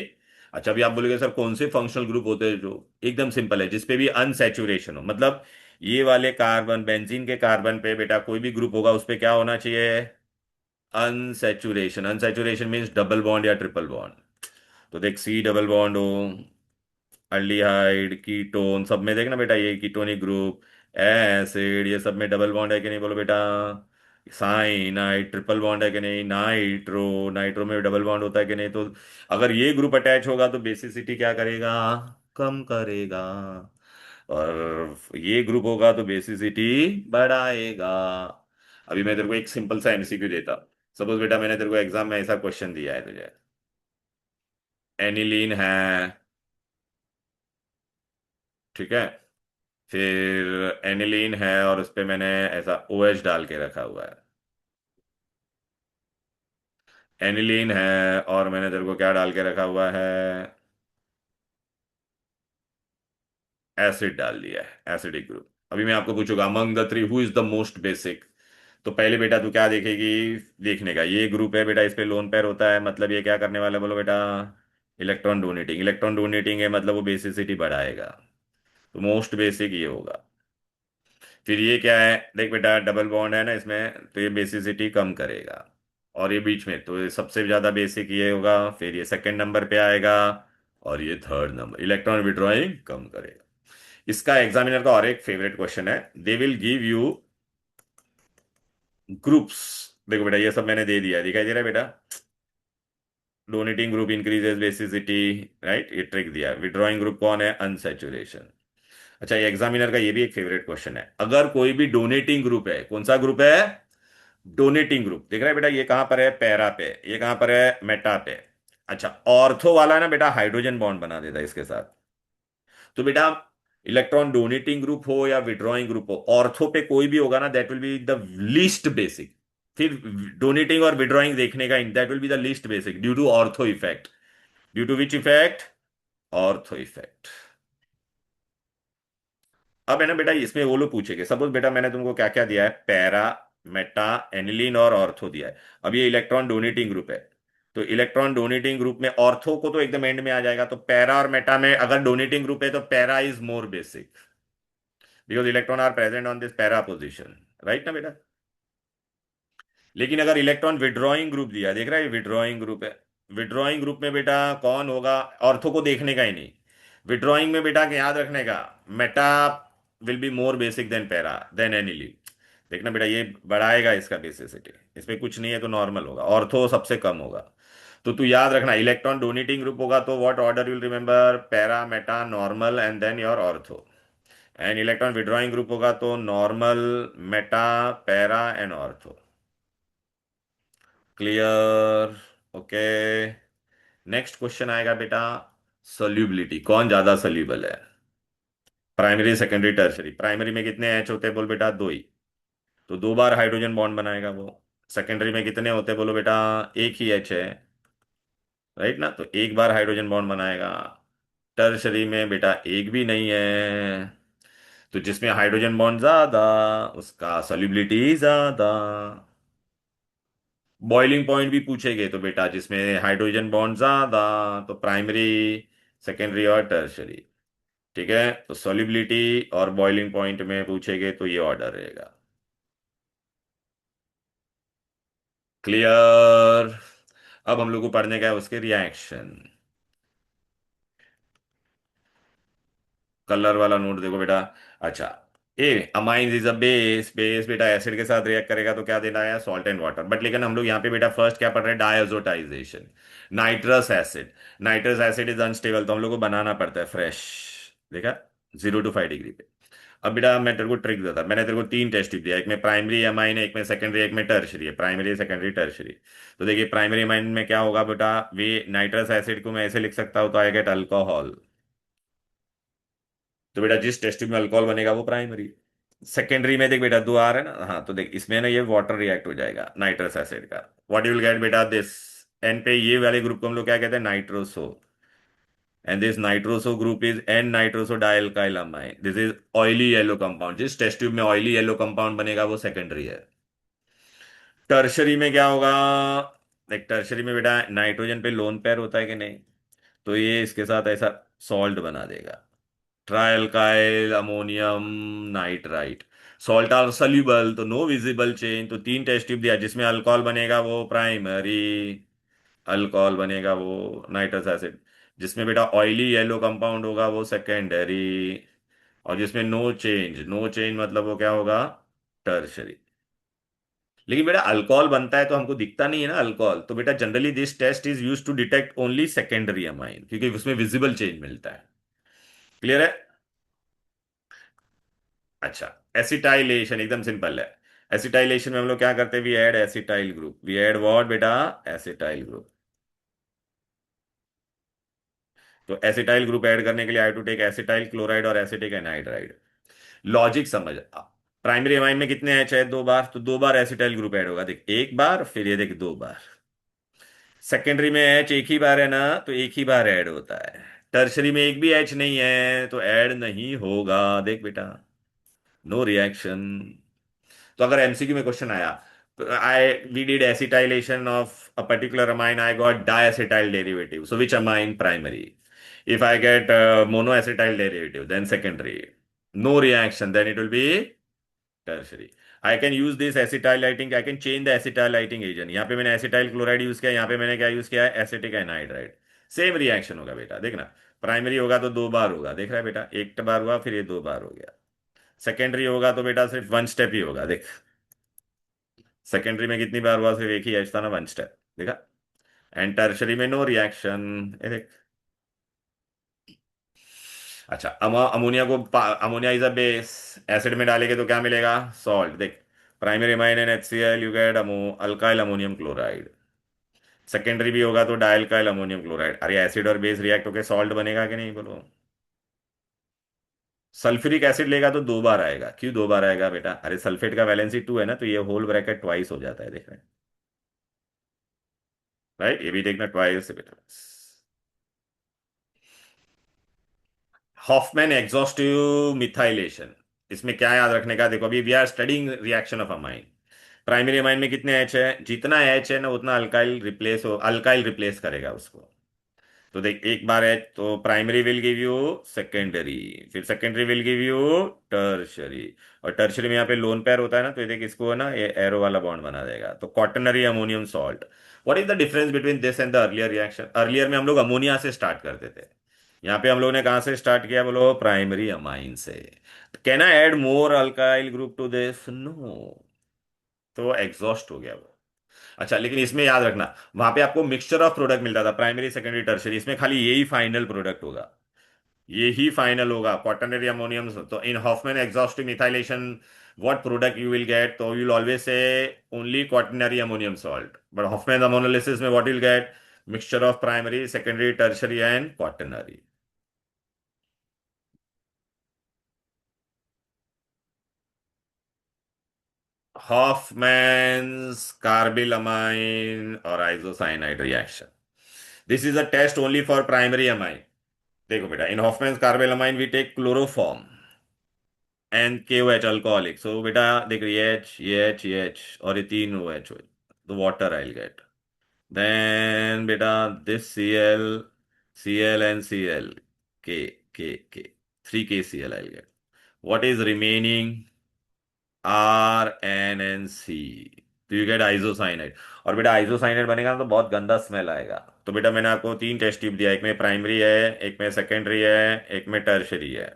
S1: अच्छा अभी आप बोलोगे सर कौन से फंक्शनल ग्रुप होते हैं जो, एकदम सिंपल है, जिसपे भी अनसैचुरेशन हो, मतलब ये वाले कार्बन, बेंजीन के कार्बन पे बेटा कोई भी ग्रुप होगा उस पे क्या होना चाहिए, unsaturation. Unsaturation means double bond या ट्रिपल बॉन्ड। तो देख सी डबल बॉन्ड हो, अल्डिहाइड कीटोन सब में देखना बेटा, ये कीटोनिक ग्रुप, एसिड, ये सब में डबल बॉन्ड है कि नहीं बोलो बेटा, साइनाइड ट्रिपल बॉन्ड है कि नहीं, नाइट्रो, नाइट्रो में डबल बॉन्ड होता है कि नहीं। तो अगर ये ग्रुप अटैच होगा तो बेसिसिटी क्या करेगा, कम करेगा, और ये ग्रुप होगा तो बेसिसिटी बढ़ाएगा। अभी मैं तेरे को एक सिंपल सा एमसीक्यू देता, सपोज बेटा मैंने तेरे को एग्जाम में ऐसा क्वेश्चन दिया है तुझे, एनिलीन है, ठीक है। फिर एनिलीन है और उस पे मैंने ऐसा OH डाल के रखा हुआ है। एनिलीन है और मैंने तेरे को क्या डाल के रखा हुआ है, एसिड डाल दिया है, एसिडिक ग्रुप। अभी मैं आपको पूछूंगा among the three who is the most basic. तो पहले बेटा तू क्या देखेगी, देखने का ये ग्रुप है बेटा, इस पे लोन पेयर होता है, मतलब ये क्या करने वाला है बोलो बेटा, इलेक्ट्रॉन डोनेटिंग। इलेक्ट्रॉन डोनेटिंग है मतलब वो बेसिसिटी बढ़ाएगा, तो मोस्ट बेसिक ये होगा। फिर ये क्या है, देख बेटा डबल बॉन्ड है ना इसमें, तो ये बेसिसिटी कम करेगा। और ये बीच में, तो ये सबसे ज्यादा बेसिक ये होगा, फिर ये सेकंड नंबर पे आएगा, और ये थर्ड नंबर, इलेक्ट्रॉन विड्रॉइंग कम करेगा। इसका एग्जामिनर का और एक फेवरेट क्वेश्चन है, दे विल गिव यू ग्रुप्स। देखो बेटा ये सब मैंने दे दिया है, दिखाई दे रहा है बेटा, donating group increases basicity, right, ये ट्रिक दिया है। विड्रॉइंग ग्रुप कौन है, अनसैचुरेशन। अच्छा ये एग्जामिनर का ये भी एक फेवरेट क्वेश्चन है, अगर कोई भी डोनेटिंग ग्रुप है, कौन सा ग्रुप है, डोनेटिंग ग्रुप, देख रहा है बेटा, ये कहां पर है, पैरा पे, ये कहां पर है, मेटा पे। अच्छा ऑर्थो वाला ना बेटा हाइड्रोजन बॉन्ड बना देता है इसके साथ। तो बेटा इलेक्ट्रॉन डोनेटिंग ग्रुप हो या विड्रॉइंग ग्रुप हो, ऑर्थो पे कोई भी होगा ना, that will be the least basic. फिर डोनेटिंग और विड्रॉइंग देखने का, that will be the least basic due to ortho effect. Due to which effect, ortho effect. अब है ना बेटा इसमें वो लोग पूछेंगे, सपोज बेटा मैंने तुमको क्या क्या दिया है, पैरा, मेटा, एनिलीन और ऑर्थो दिया है। अब ये इलेक्ट्रॉन डोनेटिंग ग्रुप है, तो इलेक्ट्रॉन डोनेटिंग ग्रुप में ऑर्थो को तो एकदम एंड में आ जाएगा, तो पैरा और मेटा में अगर डोनेटिंग ग्रुप है तो para is more basic, because electron are present on this para position, right ना बेटा। लेकिन अगर इलेक्ट्रॉन विड्रॉइंग ग्रुप दिया, देख रहा है विड्रॉइंग ग्रुप है, विड्रॉइंग ग्रुप में बेटा कौन होगा, ऑर्थो को देखने का ही नहीं, विड्रॉइंग में बेटा के याद रखने का, meta will be more basic than para than aniline. देखना बेटा ये बढ़ाएगा इसका बेसिसिटी, इसमें कुछ नहीं है तो नॉर्मल होगा, ऑर्थो सबसे कम होगा। तो तू याद रखना इलेक्ट्रॉन डोनेटिंग ग्रुप होगा तो what order will remember, para, meta, normal and then your ortho. And electron withdrawing group होगा तो normal, meta, para and ortho. Clear, okay. Next question आएगा बेटा, सोल्यूबिलिटी, कौन ज्यादा सोल्यूबल है, प्राइमरी सेकेंडरी टर्शरी। प्राइमरी में कितने एच होते हैं बोल बेटा, दो ही, तो दो बार हाइड्रोजन बॉन्ड बनाएगा वो। सेकेंडरी में कितने होते हैं बोलो बेटा, एक ही एच है, राइट ना, तो एक बार हाइड्रोजन बॉन्ड बनाएगा। टर्शरी में बेटा एक भी नहीं है, तो जिसमें हाइड्रोजन बॉन्ड ज्यादा उसका सोल्यूबिलिटी ज्यादा। बॉइलिंग पॉइंट भी पूछेंगे तो बेटा जिसमें हाइड्रोजन बॉन्ड ज्यादा, तो प्राइमरी, सेकेंडरी और टर्शरी। ठीक है, तो सॉल्युबिलिटी और बॉइलिंग पॉइंट में पूछेंगे तो ये ऑर्डर रहेगा। क्लियर। अब हम लोग को पढ़ने का है उसके रिएक्शन। कलर वाला नोट देखो बेटा। अच्छा, a amines is a base, base बेटा एसिड के साथ रिएक्ट करेगा तो क्या देना है, सॉल्ट एंड वाटर, बट लेकिन हम लोग यहाँ पे बेटा फर्स्ट क्या पढ़ रहे हैं, डायजोटाइजेशन। Nitrous acid, nitrous acid is unstable, तो हम लोग को बनाना पड़ता है फ्रेश, देखा, 0 to 5 डिग्री पे। अब बेटा मैं तेरे को ट्रिक देता, मैंने तेरे को तीन टेस्ट ट्यूब दिया, एक में प्राइमरी अमाइन है, एक में सेकेंडरी, एक में टर्शरी है, प्राइमरी सेकेंडरी टर्शरी। तो देखिए प्राइमरी अमाइन में क्या होगा बेटा, वे नाइट्रस एसिड को मैं ऐसे लिख सकता हूँ, तो आई गेट अल्कोहल। तो बेटा जिस टेस्ट ट्यूब में अल्कोहल बनेगा वो प्राइमरी। सेकेंडरी में देख बेटा दो आ रहा है ना, हाँ, तो देख इसमें ना ये वाटर रिएक्ट हो जाएगा नाइट्रस एसिड का, व्हाट यू विल गेट बेटा दिस, एन पे ये वाले ग्रुप को हम लोग क्या कहते हैं, nitroso. And this nitroso group is N nitroso dialkyl amine, this is oily yellow compound, जिस टेस्ट ट्यूब में ऑयली येलो कंपाउंड बनेगा वो सेकेंडरी है। टर्शरी में क्या होगा, देख टर्शरी में बेटा नाइट्रोजन पे लोन पेयर होता है कि नहीं, तो ये इसके साथ ऐसा सॉल्ट बना देगा, trialkyl ammonium nitrite. Salt are soluble तो नो विजिबल चेंज, तो तीन टेस्ट ट्यूब दिया, जिसमें अल्कोहल बनेगा वो प्राइमरी, अल्कोहल बनेगा वो नाइट्रस एसिड, जिसमें बेटा ऑयली येलो कंपाउंड होगा वो सेकेंडरी, और जिसमें नो चेंज, नो चेंज मतलब वो क्या होगा, टर्शरी। लेकिन बेटा अल्कोहल बनता है तो हमको दिखता नहीं है ना अल्कोहल, तो बेटा generally this test is use to detect only secondary amine, क्योंकि उसमें विजिबल चेंज मिलता है। क्लियर है। अच्छा, एसिटाइलेशन एकदम सिंपल है। एसिटाइलेशन में हम लोग क्या करते हैं, we add acetyl group, we add what बेटा, एसिटाइल ग्रुप। तो एसिटाइल ग्रुप ऐड करने के लिए I to take acetyl chloride और एसिटिक एनहाइड्राइड। लॉजिक समझ। प्राइमरी अमाइन में कितने एच है? दो बार, तो दो बार एसिटाइल ग्रुप ऐड होगा, देख एक बार, फिर ये देख दो बार। सेकेंडरी में एच एक ही बार है ना, तो एक ही बार ऐड होता है। टर्शरी में एक भी एच नहीं है तो ऐड नहीं होगा, देख बेटा, नो रिएक्शन। तो अगर एमसीक्यू में क्वेश्चन आया, I we did acetylation of a particular amine, I got diacetyl derivative, so which amine primary? If I get monoacetyl derivative then secondary, no reaction, then it will be tertiary. I can use this acetylating, I can change the acetylating agent. यहाँ पे मैंने acetyl chloride use किया, यहाँ पे मैंने क्या use किया है? Acetic anhydride. सेम रिएक्शन होगा बेटा, देखना। प्राइमरी होगा तो दो बार होगा, देख रहा है बेटा, एक बार हुआ फिर ये दो बार हो गया। सेकेंडरी होगा तो बेटा सिर्फ वन स्टेप ही होगा, देख। सेकेंडरी में कितनी बार हुआ? सिर्फ एक ही एच था ना, वन स्टेप, देखा। एंड टर्शरी में नो रिएक्शन, ये देख। अच्छा, अमोनिया को, ammonia is a base, acid में डालेंगे तो क्या मिलेगा? सॉल्ट, देख। Primary amine and HCl, you get alkyl ammonium chloride. Secondary भी होगा तो डाइल्काइल अमोनियम क्लोराइड। अरे एसिड और बेस रिएक्ट होकर सॉल्ट बनेगा कि नहीं, बोलो? सल्फ्यूरिक एसिड लेगा तो दो बार आएगा। क्यों दो बार आएगा बेटा? अरे सल्फेट का वैलेंसी 2 है ना, तो ये होल ब्रैकेट ट्वाइस हो जाता है, देख रहे हैं? राइट, ये भी देखना, ट्वाइस है बेटा। हॉफमैन एग्जॉस्टिव मिथाइलेशन, इसमें क्या याद रखने का? देखो, अभी we are studying reaction of amine. Primary amine में कितने एच है? जितना एच है ना उतना अल्काइल रिप्लेस हो, अल्काइल रिप्लेस करेगा उसको। तो देख, एक बार एच तो primary will give you secondary, फिर secondary will give you tertiary. और टर्शरी में यहाँ पे लोन पेयर होता है ना, तो ये देख, इसको है ना, ये एरो वाला बॉन्ड बना देगा, तो quaternary ammonium salt. What is the difference between this and the earlier reaction? Earlier में हम लोग अमोनिया से स्टार्ट करते थे, यहाँ पे हम लोग ने कहाँ से स्टार्ट किया बोलो? प्राइमरी अमाइन से। Can I add more alkyl group to this? No, तो एग्जॉस्ट हो गया वो। अच्छा, लेकिन इसमें याद रखना, वहां पे आपको मिक्सचर ऑफ प्रोडक्ट मिलता था, प्राइमरी सेकेंडरी टर्शरी, इसमें खाली यही फाइनल प्रोडक्ट होगा, यही फाइनल होगा, क्वाटरनरी अमोनियम। तो in Hofmann exhaustive methylation, what product you will get? तो you will always say only quaternary ammonium salt, but Hofmann ammonolysis में what will get? Mixture of primary secondary tertiary and quaternary. Hoffman's carbylamine or isocyanide reaction. This is a test only for primary amine. देखो बेटा, in Hofmann's carbylamine we take chloroform and KOH alcoholic. सो बेटा देख, ये H और ये तीन OH हो, तो वाटर आई गेट। देन बेटा this Cl and Cl, K, 3KCl I get. What is remaining? RNNC, तो यू गेट आइसोसाइनाइड। और बेटा आइसोसाइनाइड बनेगा ना तो बहुत गंदा स्मेल आएगा। तो बेटा मैंने आपको तीन टेस्ट ट्यूब दिया, एक में प्राइमरी है, एक में सेकेंडरी है, एक में टर्शरी है।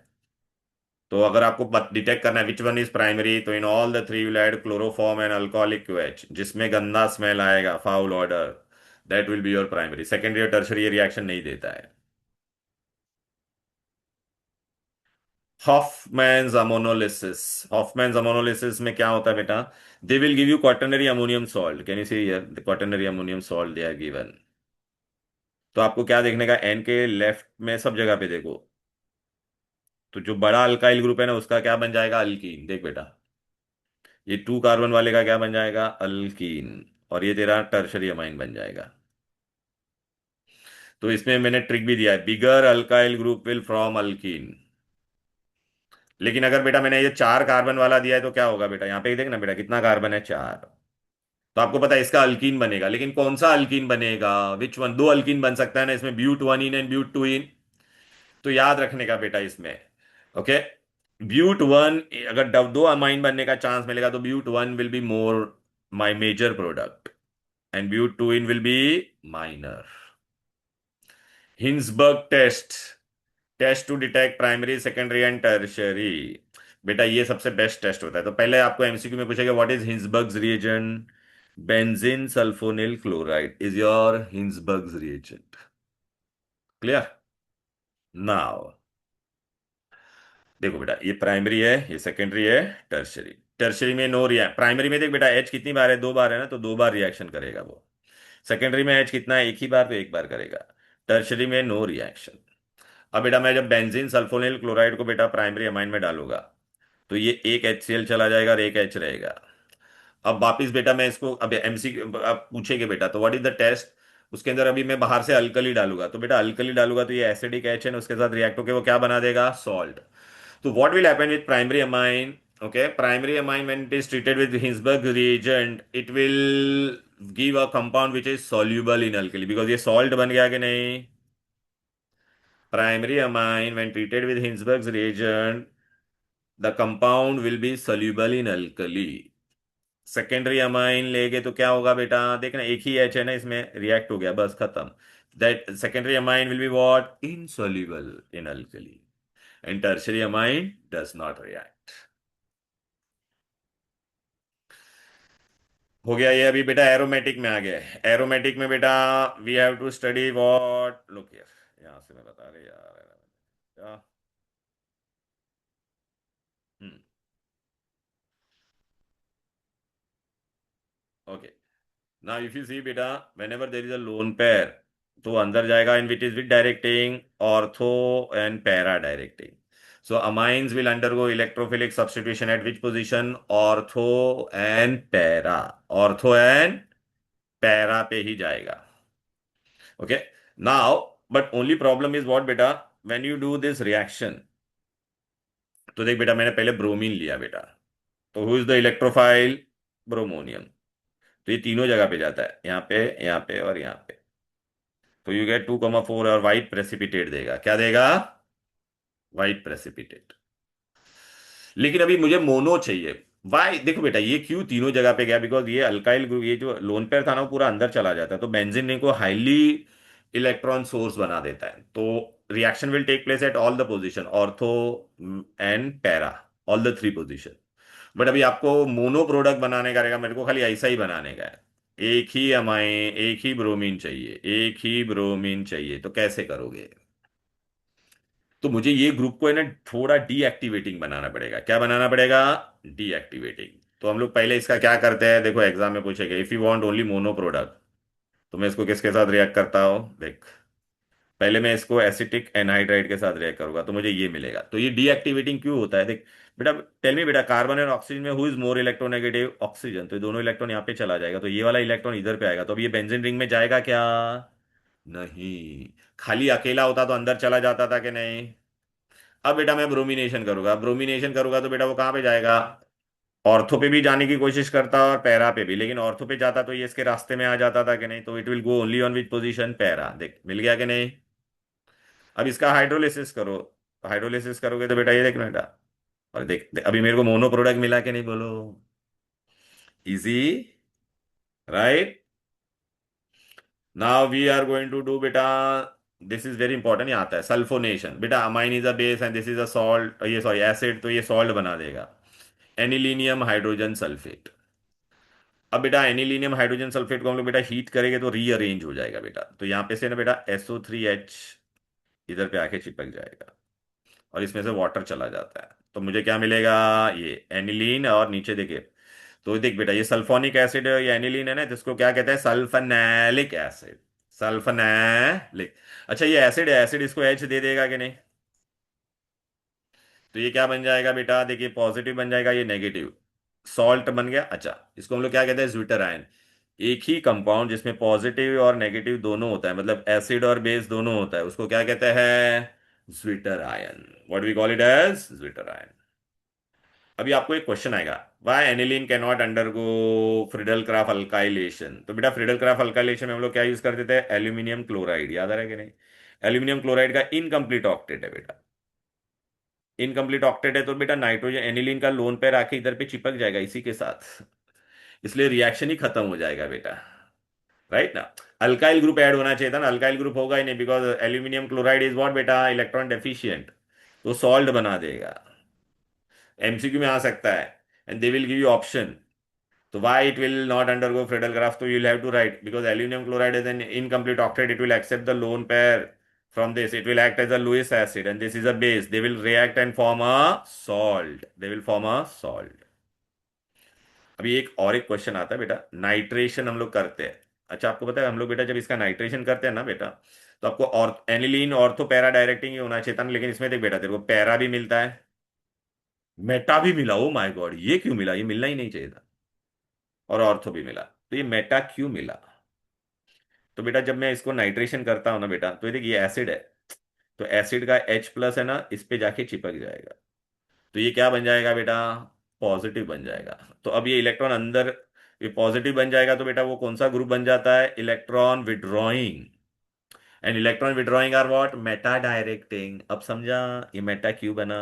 S1: तो अगर आपको डिटेक्ट करना है विच वन इज प्राइमरी, तो in all the three will add chloroform and alcoholic QH, जिसमें गंदा स्मेल आएगा, foul order, that will be your primary. Secondary और टर्शरी ये रिएक्शन नहीं देता है। हॉफमैन्स अमोनोलिसिस में क्या होता है बेटा? They will give you quaternary ammonium salt, can you see here, the quaternary ammonium salt they are given. तो आपको क्या देखने का? एन के लेफ्ट में सब जगह पे देखो, तो जो बड़ा अल्काइल ग्रुप है ना उसका क्या बन जाएगा? अल्कीन, देख बेटा, ये 2 कार्बन वाले का क्या बन जाएगा? अल्कीन। और ये तेरा टर्शरी अमाइन बन जाएगा। तो इसमें मैंने ट्रिक भी दिया है, bigger alkyl group will from alkene. लेकिन अगर बेटा मैंने ये 4 कार्बन वाला दिया है तो क्या होगा बेटा? यहाँ पे देखना बेटा, कितना कार्बन है? 4। तो आपको पता है इसका अल्कीन बनेगा, लेकिन कौन सा अल्कीन बनेगा? Which one? दो अल्कीन बन सकता है ना इसमें, but one ene and but two ene. तो याद रखने का बेटा इसमें, ओके, ब्यूट वन, अगर दो अमाइन बनने का चांस मिलेगा तो but one will be more my major product and but two ene will be minor. Hinsberg test, test to detect primary secondary and tertiary. बेटा ये सबसे बेस्ट टेस्ट होता है। तो पहले आपको एमसीक्यू में पूछेगा what is Hinsberg's reagent? Benzene sulphonyl chloride is your Hinsberg's reagent. Clear? Now देखो बेटा, ये प्राइमरी है, ये सेकेंडरी है, टर्शरी। टर्शरी में नो रिएक्ट, प्राइमरी में देख बेटा एच कितनी बार है? दो बार है ना, तो दो बार रिएक्शन करेगा वो। सेकेंडरी में एच कितना है? एक ही बार, तो एक बार करेगा। टर्शरी में नो रिएक्शन। अब बेटा मैं जब बेंजीन सल्फोनिल क्लोराइड को बेटा प्राइमरी अमाइन में डालूंगा, तो ये एक HCl चला जाएगा और एक H रहेगा। अब वापिस बेटा मैं इसको अब एमसी अब पूछेंगे बेटा, तो व्हाट इज द टेस्ट। उसके अंदर अभी मैं बाहर से अल्कली डालूंगा, तो बेटा अल्कली डालूंगा तो ये एसिडिक एच है, उसके साथ रिएक्ट होकर वो क्या बना देगा, सॉल्ट। तो what will happen with primary amine. Okay, primary amine when it is treated with Hinsberg reagent it will give a compound which is soluble in alkali, because ये सॉल्ट बन गया कि नहीं। Primary amine when treated with Hinsberg reagent the compound will be soluble in alkali. Secondary amine लेगे तो क्या होगा बेटा, देखना एक ही एच है ना इसमें, रिएक्ट हो गया बस खत्म। That secondary amine will be what, insoluble in alkali, and tertiary amine does not react. हो गया ये। अभी बेटा एरोमेटिक में आ गया। एरोमेटिक में बेटा we have to study what, look here, यहां से मैं बता रहे यार। Okay, now if you see बेटा, whenever there is a lone pair, तो अंदर जाएगा in which is with directing, ortho and para directing. So amines will undergo electrophilic substitution at which position, ortho and para. Ortho and para पे ही जाएगा। Okay, now but only problem is what बेटा, when you do this reaction, तो देख बेटा मैंने पहले bromine लिया बेटा, तो who is the electrophile, bromonium. तो ये तीनों जगह पे जाता है, यहाँ पे और यहाँ पे। तो यू गेट 2,4 और वाइट प्रेसिपिटेट देगा, क्या देगा, वाइट प्रेसिपिटेट। लेकिन अभी मुझे मोनो चाहिए। वाई, देखो बेटा ये क्यों तीनों जगह पे गया, बिकॉज ये अल्काइल ग्रुप, ये जो लोन पेयर था ना वो पूरा अंदर चला जाता है, तो बेंजीन को हाईली इलेक्ट्रॉन सोर्स बना देता है। तो reaction will take place at all the position, ortho and para, all the three position. But अभी आपको मोनो प्रोडक्ट बनाने का रहेगा, मेरे को खाली ऐसा ही बनाने का है। एक ही अमाइन, एक ही ब्रोमीन चाहिए, एक ही ब्रोमीन चाहिए, तो कैसे करोगे। तो मुझे ये ग्रुप को है ना थोड़ा डीएक्टिवेटिंग बनाना पड़ेगा। क्या बनाना पड़ेगा, डीएक्टिवेटिंग। तो हम लोग पहले इसका क्या करते हैं, देखो एग्जाम में पूछेगा, if you want only mono product, तो मैं इसको किसके साथ रिएक्ट करता हूँ, देख पहले मैं इसको एसिटिक एनहाइड्राइड के साथ रिएक्ट करूंगा तो मुझे ये मिलेगा। तो ये डीएक्टिवेटिंग क्यों होता है, देख बेटा टेल मी बेटा, कार्बन और ऑक्सीजन में who is more electronegative, oxygen. तो ये दोनों इलेक्ट्रॉन यहाँ पे चला जाएगा, तो ये वाला इलेक्ट्रॉन इधर पे आएगा, तो अब ये बेंजीन रिंग में जाएगा क्या, नहीं। खाली अकेला होता तो अंदर चला जाता था कि नहीं। अब बेटा मैं ब्रोमिनेशन करूंगा, ब्रोमिनेशन करूंगा तो बेटा वो कहाँ पे जाएगा, ऑर्थो पे भी जाने की कोशिश करता और पैरा पे भी, लेकिन ऑर्थो पे जाता तो ये इसके रास्ते में आ जाता था कि नहीं, तो it will go only on which position, para. देख मिल गया कि नहीं। अब इसका हाइड्रोलिसिस करो, हाइड्रोलिसिस करोगे तो बेटा ये देखना बेटा, और अभी मेरे को मोनो प्रोडक्ट मिला कि नहीं, बोलो। Easy, right. Now we are going to do बेटा, दिस इज वेरी इंपॉर्टेंट, ये आता है सल्फोनेशन। बेटा amine is a base and this is a salt, ये सॉरी एसिड, तो ये सॉल्ट बना देगा, एनिलीनियम हाइड्रोजन सल्फेट। अब बेटा एनिलीनियम हाइड्रोजन सल्फेट को हम लोग बेटा हीट करेंगे तो रीअरेंज हो जाएगा बेटा, तो यहां पे से ना बेटा SO3H इधर पे आके चिपक जाएगा, और इसमें से वाटर चला जाता है, तो मुझे क्या मिलेगा, ये एनिलीन। और नीचे देखिए, तो देख बेटा ये सल्फोनिक एसिड या एनिलीन है ना, जिसको क्या कहते हैं, सल्फनैलिक एसिड, सल्फनैलिक। अच्छा ये एसिड है, एसिड इसको H दे देगा कि नहीं, तो ये क्या बन जाएगा बेटा, देखिए पॉजिटिव बन जाएगा, ये नेगेटिव, सॉल्ट बन गया। अच्छा इसको हम लोग क्या कहते हैं, ज्विटर आयन। एक ही कंपाउंड जिसमें पॉजिटिव और नेगेटिव दोनों होता है, मतलब एसिड और बेस दोनों होता है, उसको क्या कहते हैं, zwitter ion. What we call it as zwitter ion. अभी आपको एक क्वेश्चन आएगा, why aniline can not undergo Friedel Crafts alkylation. तो बेटा फ्रिडल क्राफ अल्काइलेशन में हम लोग क्या यूज करते थे, एल्यूमिनियम क्लोराइड, याद आ रहा है कि नहीं। एल्यूमिनियम क्लोराइड का इनकम्प्लीट ऑक्टेट है बेटा, इनकम्प्लीट ऑक्टेट है, तो बेटा नाइट्रोजन एनिलीन का लोन पेयर आके इधर पे चिपक जाएगा इसी के साथ, इसलिए रिएक्शन ही खत्म हो जाएगा बेटा, राइट ना। अल्काइल ग्रुप ऐड होना चाहिए था ना, अल्काइल ग्रुप होगा ही नहीं, because aluminium chloride is what बेटा, इलेक्ट्रॉन डेफिशिएंट, तो सॉल्ट बना देगा। एमसीक्यू में आ सकता है, and they will give you option. तो why it will not undergo Friedel graph, so you'll have to write, because aluminum chloride is an incomplete octet, it will accept the lone pair from this, it will act as a Lewis acid, and this is a base, they will react and form a salt, they will form a salt। अभी एक और एक question आता है बेटा, nitration हम लोग करते हैं। अच्छा आपको पता है हम लोग बेटा जब इसका नाइट्रेशन करते हैं ना बेटा, तो आपको और एनिलीन ऑर्थो पैरा डायरेक्टिंग ही होना चाहिए था ना, लेकिन इसमें देख बेटा तेरे को पैरा भी मिलता है, मेटा भी मिला, ओ माय गॉड, ये क्यों मिला, ये मिलना ही नहीं चाहिए था, और ऑर्थो भी मिला, तो ये मेटा क्यों मिला? तो बेटा जब मैं इसको नाइट्रेशन करता हूं ना बेटा, तो ये देख ये एसिड है, तो एसिड का H प्लस है ना, इस पे जाके चिपक जाएगा, तो ये क्या बन जाएगा बेटा, पॉजिटिव बन जाएगा। तो अब ये इलेक्ट्रॉन अंदर, ये पॉजिटिव बन जाएगा, तो बेटा वो कौन सा ग्रुप बन जाता है, electron withdrawing, and electron withdrawing are what, meta directing. अब समझा ये मेटा क्यों बना?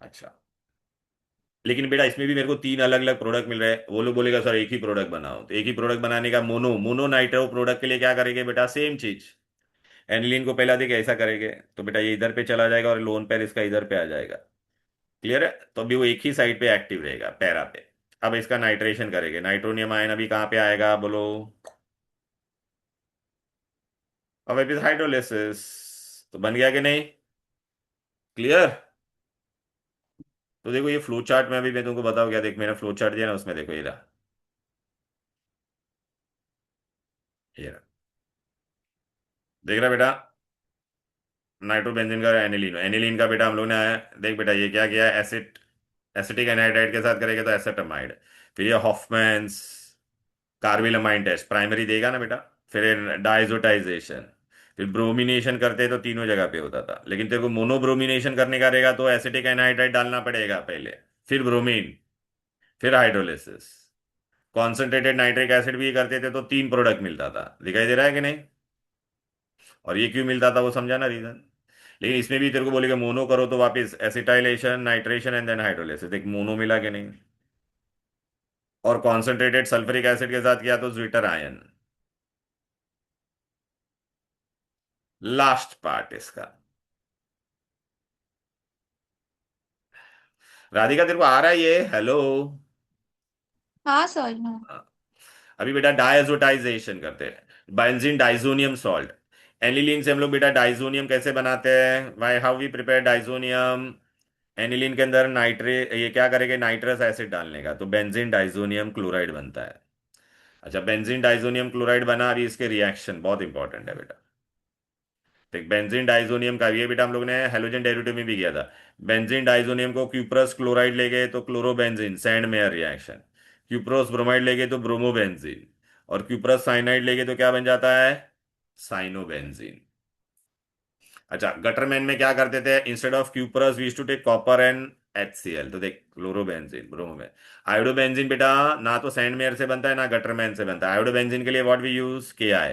S1: अच्छा, लेकिन बेटा इसमें भी मेरे को तीन अलग अलग प्रोडक्ट मिल रहे हैं, वो लोग बोलेगा सर एक ही प्रोडक्ट बनाओ, तो एक ही प्रोडक्ट बनाने का मोनो मोनो नाइट्रो प्रोडक्ट के लिए क्या करेंगे बेटा, सेम चीज, एनिलीन को पहला देखिए ऐसा करेंगे, तो बेटा ये इधर पे चला जाएगा और लोन पेयर इसका इधर पे आ जाएगा, क्लियर है? तो अभी वो एक ही साइड पे एक्टिव रहेगा, पैरा पे। अब इसका नाइट्रेशन करेंगे, नाइट्रोनियम आयन अभी कहाँ पे आएगा बोलो, अब वापिस हाइड्रोलिसिस, तो बन गया कि नहीं, क्लियर? तो देखो ये फ्लो चार्ट में अभी मैं तुमको बताऊँ क्या, देख मैंने फ्लो चार्ट दिया ना, उसमें देखो ये रहा, ये रहा, देख रहा बेटा, नाइट्रोबेंजीन का एनिलीन, एनिलीन का बेटा हम लोग ने आया, देख बेटा ये क्या किया, एसिड, एसिटिक एनहाइड्राइड के साथ करेंगे तो एसेटामाइड, फिर ये हॉफमैन्स कार्बिलमाइन टेस्ट प्राइमरी देगा ना बेटा, फिर डाइजोटाइजेशन, फिर ब्रोमिनेशन करते तो तीनों जगह पे होता था, लेकिन तेरे को मोनोब्रोमिनेशन करने का रहेगा तो एसिटिक एनहाइड्राइड डालना पड़ेगा पहले, फिर ब्रोमीन, फिर हाइड्रोलिसिस, कॉन्सेंट्रेटेड नाइट्रिक एसिड भी करते थे तो तीन प्रोडक्ट मिलता था, दिखाई दे रहा है कि नहीं? और ये क्यों मिलता था वो समझाना रीजन, लेकिन इसमें भी तेरे को बोलेगा मोनो करो तो वापस acetylation nitration and then hydrolysis, एक मोनो मिला कि नहीं, और कॉन्सेंट्रेटेड सल्फ्यूरिक एसिड के साथ किया तो ज्विटर आयन, लास्ट पार्ट इसका। राधिका तेरे को आ रहा है ये, हेलो?
S2: हाँ सर, हाँ।
S1: अभी बेटा डायजोटाइजेशन करते हैं, बेंजीन डाइजोनियम सॉल्ट, एनिलीन से हम लोग बेटा डाइजोनियम कैसे बनाते हैं, why how we prepare diazonium, aniline के अंदर नाइट्रे ये क्या करेंगे, नाइट्रस एसिड डालने का, तो बेंजीन डाइजोनियम क्लोराइड बनता है। अच्छा बेंजीन डाइजोनियम क्लोराइड बना, अभी इसके रिएक्शन बहुत इंपॉर्टेंट है बेटा, देख बेंजीन डाइजोनियम का ये बेटा हम लोग ने हेलोजन डेरिवेटिव में भी किया था, बेंजीन डाइजोनियम को क्यूप्रस क्लोराइड ले गए तो chlorobenzene Sandmeyer reaction, cuprous bromide ले गए तो ब्रोमोबेंजीन, और क्यूप्रस साइनाइड ले गए तो क्या बन जाता है, साइनोबेंजीन। अच्छा गटरमैन में क्या करते थे, instead of cuprous we used to take copper and HCl, तो देख क्लोरोबेंजीन ब्रोमोबेन, आयोडोबेंजीन बेटा ना तो सैंड मेयर से बनता है ना गटरमैन से बनता है, आयोडोबेंजीन के लिए व्हाट वी यूज, KI।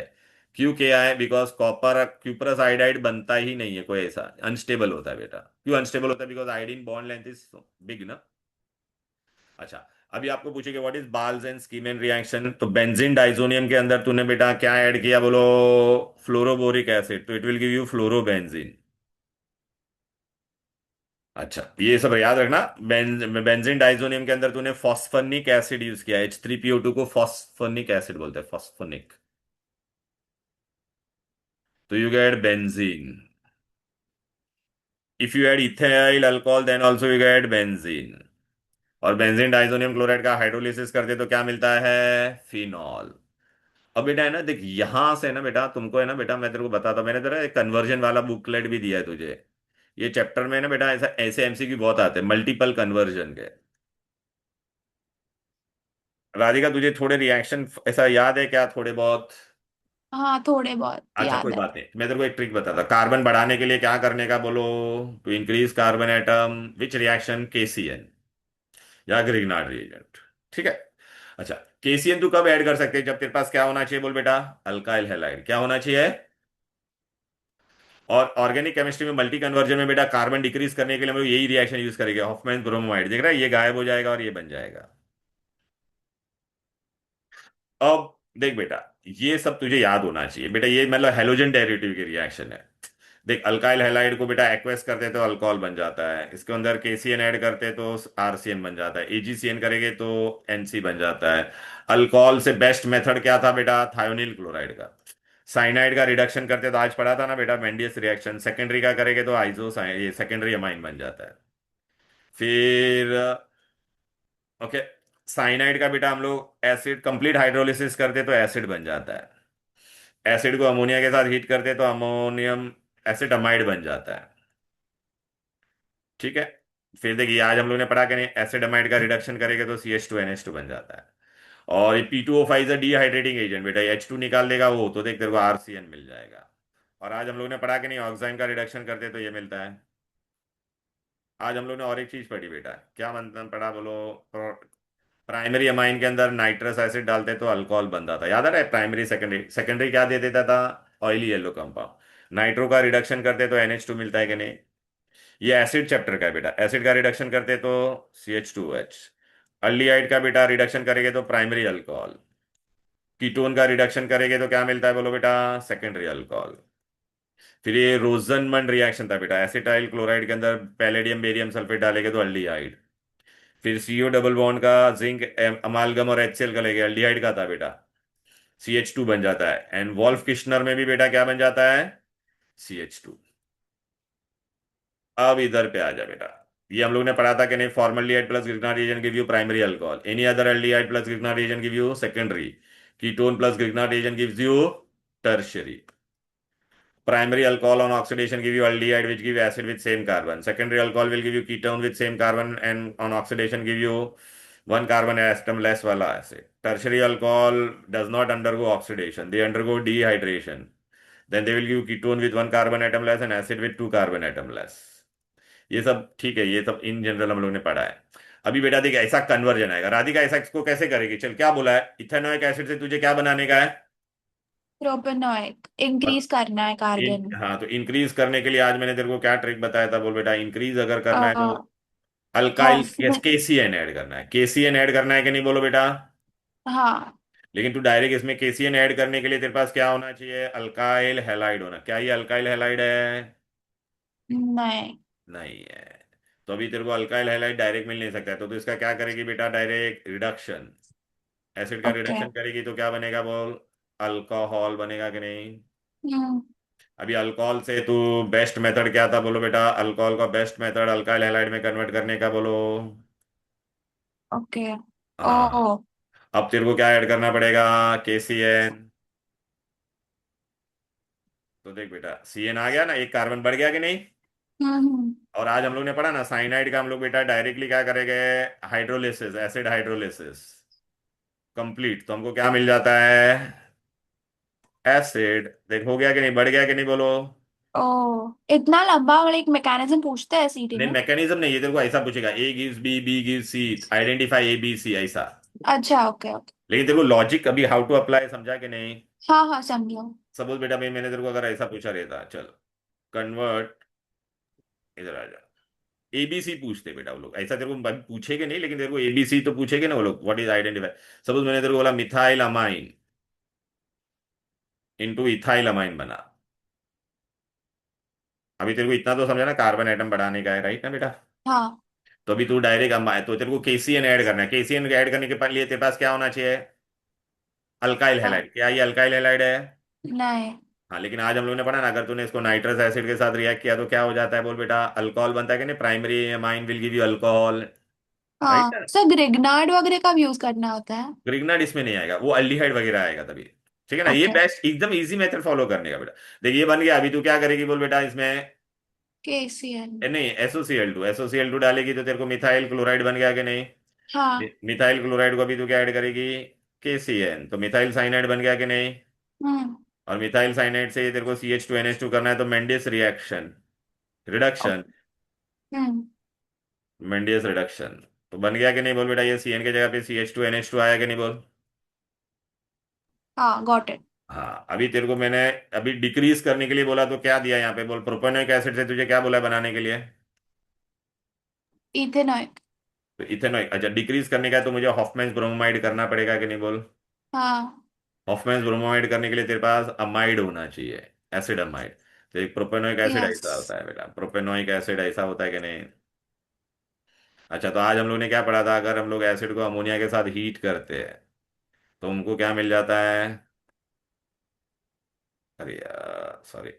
S1: क्यों KI, because copper cuprous iodide बनता ही नहीं है कोई ऐसा, अनस्टेबल होता है बेटा, क्यों अनस्टेबल होता है, because iodine bond length is big ना। अच्छा अभी आपको पूछेंगे व्हाट इज बाल्स एंड स्कीमेन रिएक्शन, तो बेंजीन डाइजोनियम के अंदर तूने बेटा क्या ऐड किया बोलो, फ्लोरोबोरिक एसिड, तो it will give you fluorobenzene. अच्छा ये सब याद रखना, बेंजीन डाइजोनियम के अंदर तूने फॉस्फनिक एसिड यूज किया, H3PO2 को फॉस्फनिक एसिड बोलते हैं, फॉस्फनिक, तो you get benzene, if you add ethyl alcohol then also you get benzene, और बेंजीन डाइजोनियम क्लोराइड का हाइड्रोलिसिस करते तो क्या मिलता है, फिनॉल। अब बेटा है ना देख, यहां से ना बेटा तुमको है ना बेटा, मैं तेरे को बताता हूं, मैंने तेरा एक कन्वर्जन वाला बुकलेट भी दिया है तुझे, ये चैप्टर में ना बेटा ऐसा ऐसे MCQ बहुत आते हैं मल्टीपल कन्वर्जन के। राधिका तुझे थोड़े रिएक्शन ऐसा याद है क्या, थोड़े बहुत?
S2: हाँ, थोड़े बहुत
S1: अच्छा
S2: याद
S1: कोई
S2: है।
S1: बात नहीं, मैं तेरे को एक ट्रिक बताता, कार्बन बढ़ाने के लिए क्या करने का बोलो, to increase carbon atom, which reaction, KCN या ग्रिग्नार्ड रिएजेंट, ठीक है? अच्छा KCN तू कब ऐड कर सकते हैं, जब तेरे पास क्या होना चाहिए बोल बेटा, अल्काइल हैलाइड क्या होना चाहिए, और ऑर्गेनिक केमिस्ट्री में मल्टी कन्वर्जन में बेटा कार्बन डिक्रीज करने के लिए हम लोग यही रिएक्शन यूज करेंगे, हॉफमैन ब्रोमाइड, देख रहा है ये गायब हो जाएगा और ये बन जाएगा। अब देख बेटा ये सब तुझे याद होना चाहिए बेटा, ये मतलब हेलोजन डेरिवेटिव की रिएक्शन है, देख अल्काइल हैलाइड को बेटा एक्वेस करते तो अल्कोहल बन जाता है, इसके अंदर KCN ऐड करते तो RCN बन जाता है, AgCN करेंगे तो NC बन जाता है। अल्कोहल से बेस्ट मेथड क्या था बेटा, थायोनिल क्लोराइड का, साइनाइड का रिडक्शन करते तो आज पढ़ा था ना बेटा मेंडियस रिएक्शन, सेकेंडरी का करेंगे तो आइसो ये सेकेंडरी अमाइन बन जाता है। फिर ओके, साइनाइड का बेटा हम लोग एसिड कंप्लीट हाइड्रोलिसिस करते तो एसिड बन जाता है, एसिड को अमोनिया के साथ हीट करते तो अमोनियम एसिडमाइड बन जाता है। ठीक है। फिर देखिए आज हम लोग ने पढ़ा कि नहीं, एसिडमाइड का रिडक्शन करेंगे तो CH2NH2 बन जाता है। और ये P2O5 इज डिहाइड्रेटिंग एजेंट, बेटा H2 निकाल देगा वो, तो देख तेरे को RCN मिल जाएगा। और आज हम लोग ने पढ़ा कि नहीं, ऑक्साइन का रिडक्शन करते तो ये मिलता है। आज हम लोग ने और एक चीज पढ़ी बेटा, क्या मतलब पढ़ा बोलो। प्राइमरी अमाइन के अंदर नाइट्रस एसिड डालते तो अल्कोहल बनता था, याद आ रहा है? प्राइमरी सेकेंडरी, सेकेंडरी क्या दे देता था? Oily yellow compound. नाइट्रो का रिडक्शन करते तो NH2 मिलता है कि नहीं? ये एसिड चैप्टर का है बेटा, एसिड का रिडक्शन करते तो CH2H। अल्डिहाइड का बेटा रिडक्शन करेंगे तो प्राइमरी अल्कोहल। कीटोन का रिडक्शन करेंगे तो क्या मिलता है बोलो बेटा? Secondary alcohol. फिर ये रोजनमन रिएक्शन था बेटा, एसिटाइल क्लोराइड के अंदर पैलेडियम बेरियम सल्फेट डालेंगे तो अल्डिहाइड। फिर CO डबल बॉन्ड का जिंक अमालगम और HCl का लेके अल्डिहाइड का था बेटा, CH2 बन जाता है। एंड वॉल्फ किश्नर में भी बेटा क्या बन जाता है? CH2। अब इधर पे आ जा बेटा, ये हम लोग ने पढ़ा था कि नहीं, formaldehyde plus Grignard reagent give you primary alcohol, any other aldehyde plus Grignard reagent give you secondary, ketone plus Grignard reagent gives you tertiary. Primary alcohol on oxidation give you aldehyde which give acid with same carbon. Secondary alcohol will give you ketone with same carbon and on oxidation give you one carbon atom less wala acid. Tertiary alcohol does not undergo oxidation. They undergo dehydration. Then they will give you ketone with one carbon atom less and acid with two carbon atom less. ये सब ठीक है, ये सब in general हम लोग ने पढ़ा है। अभी बेटा देख ऐसा कन्वर्जन आएगा, राधिका ऐसा इसको कैसे करेगी? चल क्या बोला है, इथेनॉइक एसिड से तुझे क्या बनाने का है?
S2: प्रोपेनॉइक इंक्रीज करना है कार्बन।
S1: हाँ, तो इंक्रीज करने के लिए आज मैंने तेरे को क्या ट्रिक बताया था बोल बेटा, इंक्रीज अगर करना है तो अल्काइल
S2: हॉफ।
S1: KCN ऐड करना है। KCN ऐड करना है कि नहीं बोलो बेटा?
S2: हाँ।
S1: लेकिन तू डायरेक्ट इसमें KCN ऐड करने के लिए तेरे पास क्या होना चाहिए? अल्काइल हैलाइड होना। क्या ये अल्काइल हैलाइड है?
S2: नहीं।
S1: नहीं है। तो अभी तेरे को अल्काइल हैलाइड डायरेक्ट मिल नहीं सकता है, तो इसका क्या करेगी बेटा? डायरेक्ट रिडक्शन, एसिड का
S2: ओके।
S1: रिडक्शन करेगी तो क्या बनेगा बोल? अल्कोहल बनेगा कि नहीं?
S2: हम्म।
S1: अभी अल्कोहल से तू बेस्ट मेथड क्या था बोलो बेटा? अल्कोहल का बेस्ट मेथड अल्काइल हैलाइड में कन्वर्ट करने का बोलो।
S2: ओके।
S1: हाँ।
S2: ओ।
S1: अब तेरे को क्या ऐड करना पड़ेगा? KCN। तो देख बेटा CN आ गया ना, एक कार्बन बढ़ गया कि नहीं?
S2: हम्म।
S1: और आज हम लोग ने पढ़ा ना साइनाइड का, हम लोग बेटा डायरेक्टली क्या करेंगे? हाइड्रोलिसिस, एसिड हाइड्रोलिसिस कंप्लीट, तो हमको क्या मिल जाता है? एसिड। देख हो गया कि नहीं, बढ़ गया कि नहीं बोलो?
S2: ओ, इतना लंबा वाला एक मैकेनिज्म पूछते हैं सीटी
S1: नहीं
S2: में?
S1: मैकेनिज्म नहीं, ये तेरे को ऐसा पूछेगा, A gives B, B gives C, identify ABC ऐसा।
S2: अच्छा, ओके ओके।
S1: लेकिन तेरे को लॉजिक अभी हाउ टू अप्लाई समझा कि नहीं?
S2: हाँ हाँ, समझो।
S1: सपोज बेटा भाई मैंने तेरे को अगर ऐसा पूछा रहता, चल कन्वर्ट, इधर आ जा, ABC पूछते बेटा वो लोग, ऐसा तेरे को अभी पूछेगे नहीं, लेकिन तेरे को ABC तो पूछेगे ना वो लोग, व्हाट इज आइडेंटिफाई। सपोज मैंने तेरे को बोला methyl amine into ethyl amine बना। अभी तेरे को इतना तो समझा ना, कार्बन एटम बढ़ाने का है, राइट ना बेटा?
S2: हाँ।
S1: तो अभी तू डायरेक्ट अमाइन, तो तेरे को KCN ऐड करना है। KCN ऐड करने के लिए तेरे पास क्या होना चाहिए? अल्काइल
S2: हाँ।
S1: हैलाइड। क्या ये अल्काइल हैलाइड है?
S2: नहीं।
S1: हाँ, लेकिन आज हम लोग ने पढ़ा ना, अगर तूने इसको नाइट्रस एसिड के साथ रिएक्ट किया तो क्या हो जाता है बोल बेटा? अल्कोहल बनता है कि नहीं? Primary amine will give you alcohol, right.
S2: हाँ सर, ग्रिग्नार्ड वगैरह कब यूज करना होता है?
S1: ग्रिग्नार्ड इसमें नहीं आएगा, वो अल्डिहाइड वगैरह आएगा तभी। ठीक है ना, ये
S2: ओके।
S1: बेस्ट एकदम इजी मेथड फॉलो करने का बेटा। देखिए ये बन गया, अभी तू क्या करेगी बोल बेटा इसमें?
S2: KCl।
S1: नहीं, SOCl2 डालेगी तो तेरे को मिथाइल क्लोराइड बन गया कि नहीं?
S2: हाँ।
S1: मिथाइल क्लोराइड को अभी तू क्या ऐड करेगी? KCN, तो मिथाइल साइनाइड बन गया कि नहीं?
S2: हम्म।
S1: और मिथाइल साइनाइड से तेरे को CH2NH2 करना है, तो मेंडियस रिएक्शन, रिडक्शन,
S2: ओके। हम्म।
S1: मेंडियस रिडक्शन। तो बन गया कि नहीं बोल बेटा? ये CN के जगह पे CH2NH2 आया कि नहीं बोल?
S2: हाँ, गॉट इट।
S1: हाँ, अभी तेरे को मैंने अभी डिक्रीज करने के लिए बोला तो क्या दिया यहाँ पे बोल? प्रोपेनोइक एसिड से तुझे क्या बोला है बनाने के लिए?
S2: इथेनॉइक।
S1: तो इथेनॉइक। अच्छा, डिक्रीज करने का है तो मुझे हॉफमैन्स ब्रोमाइड करना पड़ेगा कि नहीं बोल?
S2: हाँ।
S1: हॉफमैन्स ब्रोमाइड करने के लिए तेरे पास अमाइड होना चाहिए, एसिड अमाइड। तो एक प्रोपेनोइक एसिड
S2: यस।
S1: ऐसा होता है बेटा, प्रोपेनोइक एसिड ऐसा होता है कि नहीं? अच्छा, तो आज हम लोग ने क्या पढ़ा था, अगर हम लोग एसिड को अमोनिया के साथ हीट करते हैं तो हमको क्या मिल जाता है? अरे यार सॉरी,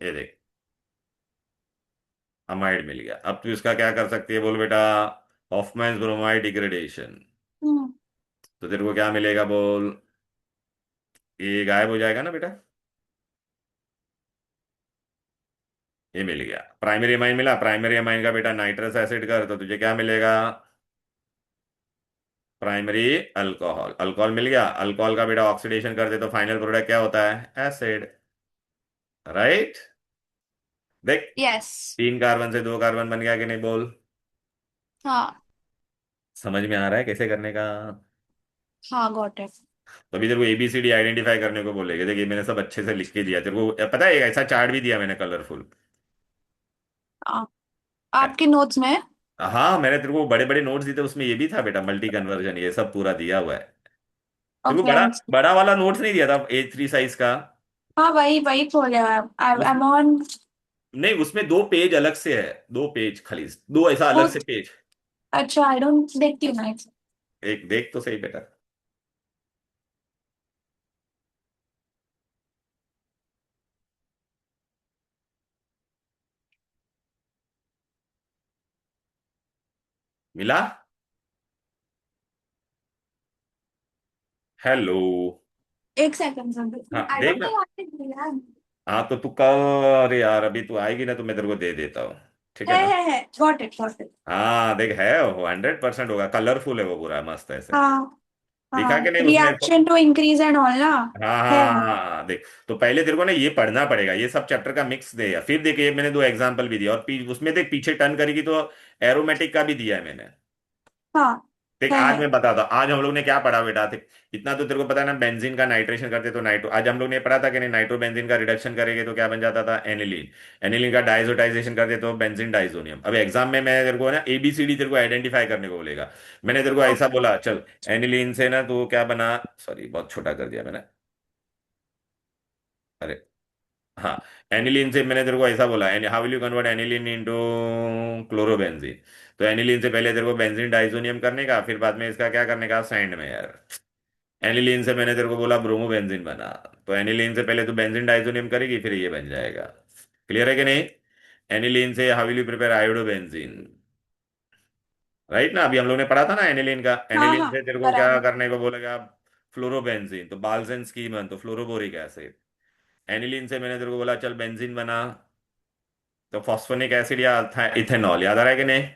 S1: ये देख, अमाइड मिल गया। अब तू इसका क्या कर सकती है बोल बेटा? हॉफमैन्स ब्रोमाइड डिग्रेडेशन।
S2: हम्म।
S1: तो तेरे को क्या मिलेगा बोल? ये गायब हो जाएगा ना बेटा। ये मिल गया, प्राइमरी अमाइन मिला। प्राइमरी अमाइन का बेटा नाइट्रस एसिड कर तो तुझे क्या मिलेगा? Primary alcohol. अल्कोहल मिल गया। अल्कोहल का बेटा ऑक्सीडेशन कर दे तो फाइनल प्रोडक्ट क्या होता है? एसिड। राइट। देख,
S2: यस।
S1: 3 कार्बन से 2 कार्बन बन गया कि नहीं, बोल।
S2: हाँ।
S1: समझ में आ रहा है कैसे करने का?
S2: हाँ, गॉट इट।
S1: तो अभी तेरे को एबीसीडी आइडेंटिफाई करने को बोलेगा। देखिए मैंने सब अच्छे से लिख के दिया तेरे को, पता है ऐसा चार्ट भी दिया मैंने कलरफुल।
S2: हाँ, आपके नोट्स में।
S1: हाँ मैंने तेरे को बड़े बड़े नोट्स दिए थे, उसमें ये भी था बेटा, मल्टी कन्वर्जन ये सब पूरा दिया हुआ है। तेरे को
S2: ओके।
S1: बड़ा बड़ा वाला नोट्स नहीं दिया था A3 साइज का?
S2: हाँ, वही वही खोले आई
S1: उस
S2: एम ऑन।
S1: नहीं, उसमें 2 पेज अलग से है, 2 पेज खाली, दो ऐसा अलग
S2: वो
S1: से पेज।
S2: अच्छा, आई डोंट देखती हूँ ना।
S1: एक देख तो सही बेटा। मिला? हेलो।
S2: एक सेकंड,
S1: हाँ
S2: आई
S1: देख
S2: डोंट
S1: ना।
S2: थिंक।
S1: हाँ तो तू कल, अरे यार अभी तू आएगी ना तो मैं तेरे को दे देता हूँ, ठीक है ना?
S2: है गॉट इट गॉट इट।
S1: हाँ देख, है वो 100% होगा, कलरफुल है वो पूरा मस्त ऐसे।
S2: हाँ।
S1: दिखा
S2: हाँ,
S1: के नहीं उसमें?
S2: Reaction to increase and all ना।
S1: हाँ हाँ
S2: है।
S1: हाँ हाँ हाँ, देख तो पहले तेरे को ना ये पढ़ना पड़ेगा, ये सब चैप्टर का मिक्स देगा, फिर देखिए मैंने 2 एग्जाम्पल भी दिया, और उसमें देख पीछे टर्न करेगी तो एरोमेटिक का भी दिया है मैंने।
S2: हाँ।
S1: देख आज
S2: है।
S1: मैं बताता हूँ, आज हम लोग ने क्या पढ़ा बेटा, देख इतना तो तेरे को पता है ना, बेंजीन का नाइट्रेशन करते तो नाइट्रो, आज हम लोग ने पढ़ा था कि नहीं, नाइट्रो बेंजीन का रिडक्शन करेंगे तो क्या बन जाता था? एनिलीन। एनिलीन का डाइजोटाइजेशन करते तो बेंजीन डाइजोनियम। अब एग्जाम में मैं तेरे को ना ABCD तेरे को आइडेंटिफाई करने को बोलेगा। मैंने तेरे को ऐसा
S2: ओके।
S1: बोला, चल एनिलीन से ना तो क्या बना, सॉरी बहुत छोटा कर दिया मैंने, अरे हाँ, एनिलीन से मैंने तेरे को ऐसा बोला, how will you convert aniline into chlorobenzene. तो एनिलीन से पहले तेरे को बेंजीन डाइजोनियम करने का, फिर बाद में इसका क्या करने का, सैंड में यार। एनिलीन से मैंने तेरे को बोला ब्रोमोबेंजीन बना। तो एनिलीन से पहले तो बेंजीन डाइजोनियम करेगी, फिर ये बन जाएगा। क्लियर है कि नहीं? एनिलीन से how will you prepare iodobenzene. Right ना, अभी हम लोग ने पढ़ा था ना एनिलीन का।
S2: हाँ
S1: एनिलीन
S2: हाँ,
S1: से तेरे को क्या
S2: बराबर।
S1: करने को बोलेगा? फ्लोरोबेंजीन, तो बाल्जेन स्कीमन तो फ्लोरोबोरिक एसिड। एनिलीन से मैंने तेरे को बोला चल बेंजीन बना, तो फॉस्फोनिक एसिड या इथेनॉल, याद आ रहा है कि नहीं?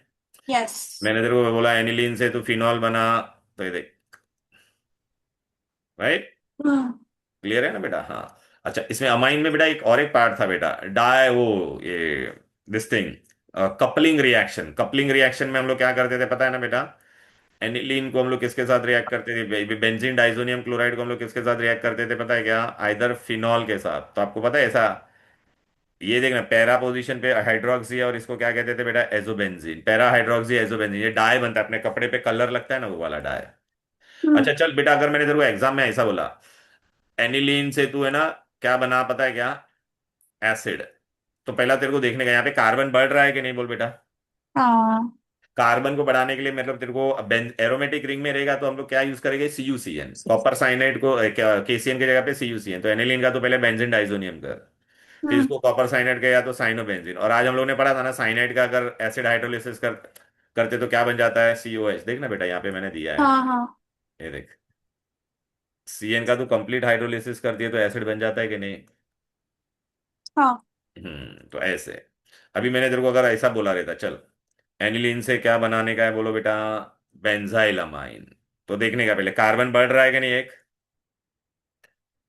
S2: यस।
S1: मैंने तेरे को बोला एनिलीन से तो फिनॉल बना, तो ये देख। राइट।
S2: हाँ।
S1: क्लियर है ना बेटा? हाँ। अच्छा, इसमें अमाइन में बेटा एक और एक पार्ट था बेटा, डाई वो, ये this thing, coupling reaction. Coupling reaction में हम लोग क्या करते थे पता है ना बेटा? एनिलीन को हम लोग किसके साथ रिएक्ट करते थे? बेंजीन डाइजोनियम क्लोराइड को हम लोग किसके साथ रिएक्ट करते थे पता है क्या? आइदर फिनॉल के साथ। तो आपको पता है ऐसा, ये देखना पैरा पोजीशन पे हाइड्रोक्सी है, और इसको क्या कहते थे बेटा? एजोबेंजीन। पैरा हाइड्रोक्सी एजोबेंजीन, ये डाई बनता है, अपने कपड़े पे कलर लगता है ना, वो वाला डाई।
S2: हम्म।
S1: अच्छा चल बेटा, अगर मैंने तेरे को एग्जाम में ऐसा बोला, एनिलीन से तू है ना क्या बना पता है क्या? एसिड। तो पहला तेरे को देखने का यहाँ पे कार्बन बढ़ रहा है कि नहीं, बोल बेटा।
S2: हाँ।
S1: कार्बन को बढ़ाने के लिए मतलब तेरे को एरोमेटिक रिंग में रहेगा तो हम लोग क्या यूज करेंगे? CuCN। कॉपर साइनाइड को KCN की जगह पे CuCN। तो एनिलीन का तो पहले बेंजीन डाइजोनियम कर, फिर
S2: हम्म।
S1: इसको कॉपर साइनाइड का या तो साइनोबेंजीन। और आज हम लोग ने पढ़ा था ना, साइनाइड का अगर एसिड हाइड्रोलिसिस करते तो क्या बन जाता है? COH। देखना बेटा यहाँ पे मैंने दिया है,
S2: हाँ। हाँ।
S1: ये देख। CN का तो कंप्लीट हाइड्रोलिसिस कर दिया तो एसिड बन जाता है कि नहीं?
S2: हाँ।
S1: तो ऐसे। अभी मैंने तेरे को अगर ऐसा बोला रहता, चल एनिलीन से क्या बनाने का है बोलो बेटा? Benzyl amine. तो देखने का पहले कार्बन बढ़ रहा है कि नहीं, एक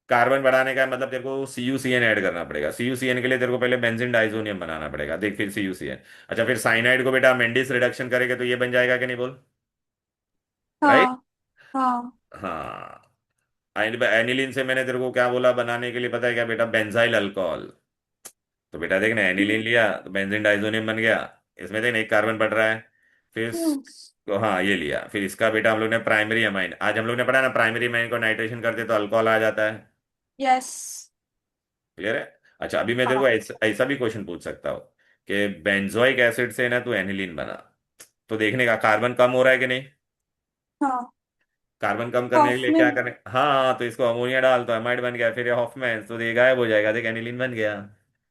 S1: कार्बन बढ़ाने का है, मतलब तेरे को CuCN ऐड करना पड़ेगा। CuCN के लिए तेरे को पहले बेंजीन डाइजोनियम बनाना पड़ेगा, देख फिर CuCN। अच्छा फिर साइनाइड को बेटा मेंडिस रिडक्शन करेगा तो ये बन जाएगा कि नहीं, बोल। राइट।
S2: हाँ। हाँ।
S1: हाँ। एनिलीन से मैंने तेरे को क्या बोला बनाने के लिए पता है क्या बेटा? Benzyl alcohol. तो बेटा देखना, एनिलीन लिया तो बेंजीन डाइजोनियम बन गया, इसमें देखना एक कार्बन बढ़ रहा है। फिर
S2: हम्म।
S1: तो हाँ ये लिया, फिर इसका बेटा हम लोग ने प्राइमरी अमाइन, आज हम लोग ने पढ़ा ना, प्राइमरी अमाइन को नाइट्रेशन करते तो अल्कोहल आ जाता है।
S2: यस।
S1: क्लियर है? अच्छा अभी मैं तेरे को
S2: हाँ।
S1: ऐसा भी क्वेश्चन पूछ सकता हूँ कि बेंजोइक एसिड से ना तो एनिलीन बना, तो देखने का कार्बन कम हो रहा है कि नहीं?
S2: हाँ।
S1: कार्बन कम करने के लिए क्या
S2: हॉफमैन।
S1: करें? हाँ तो इसको अमोनिया डाल तो एमाइड बन गया, फिर ये हॉफमैन तो ये गायब हो जाएगा, देख एनिलीन बन गया।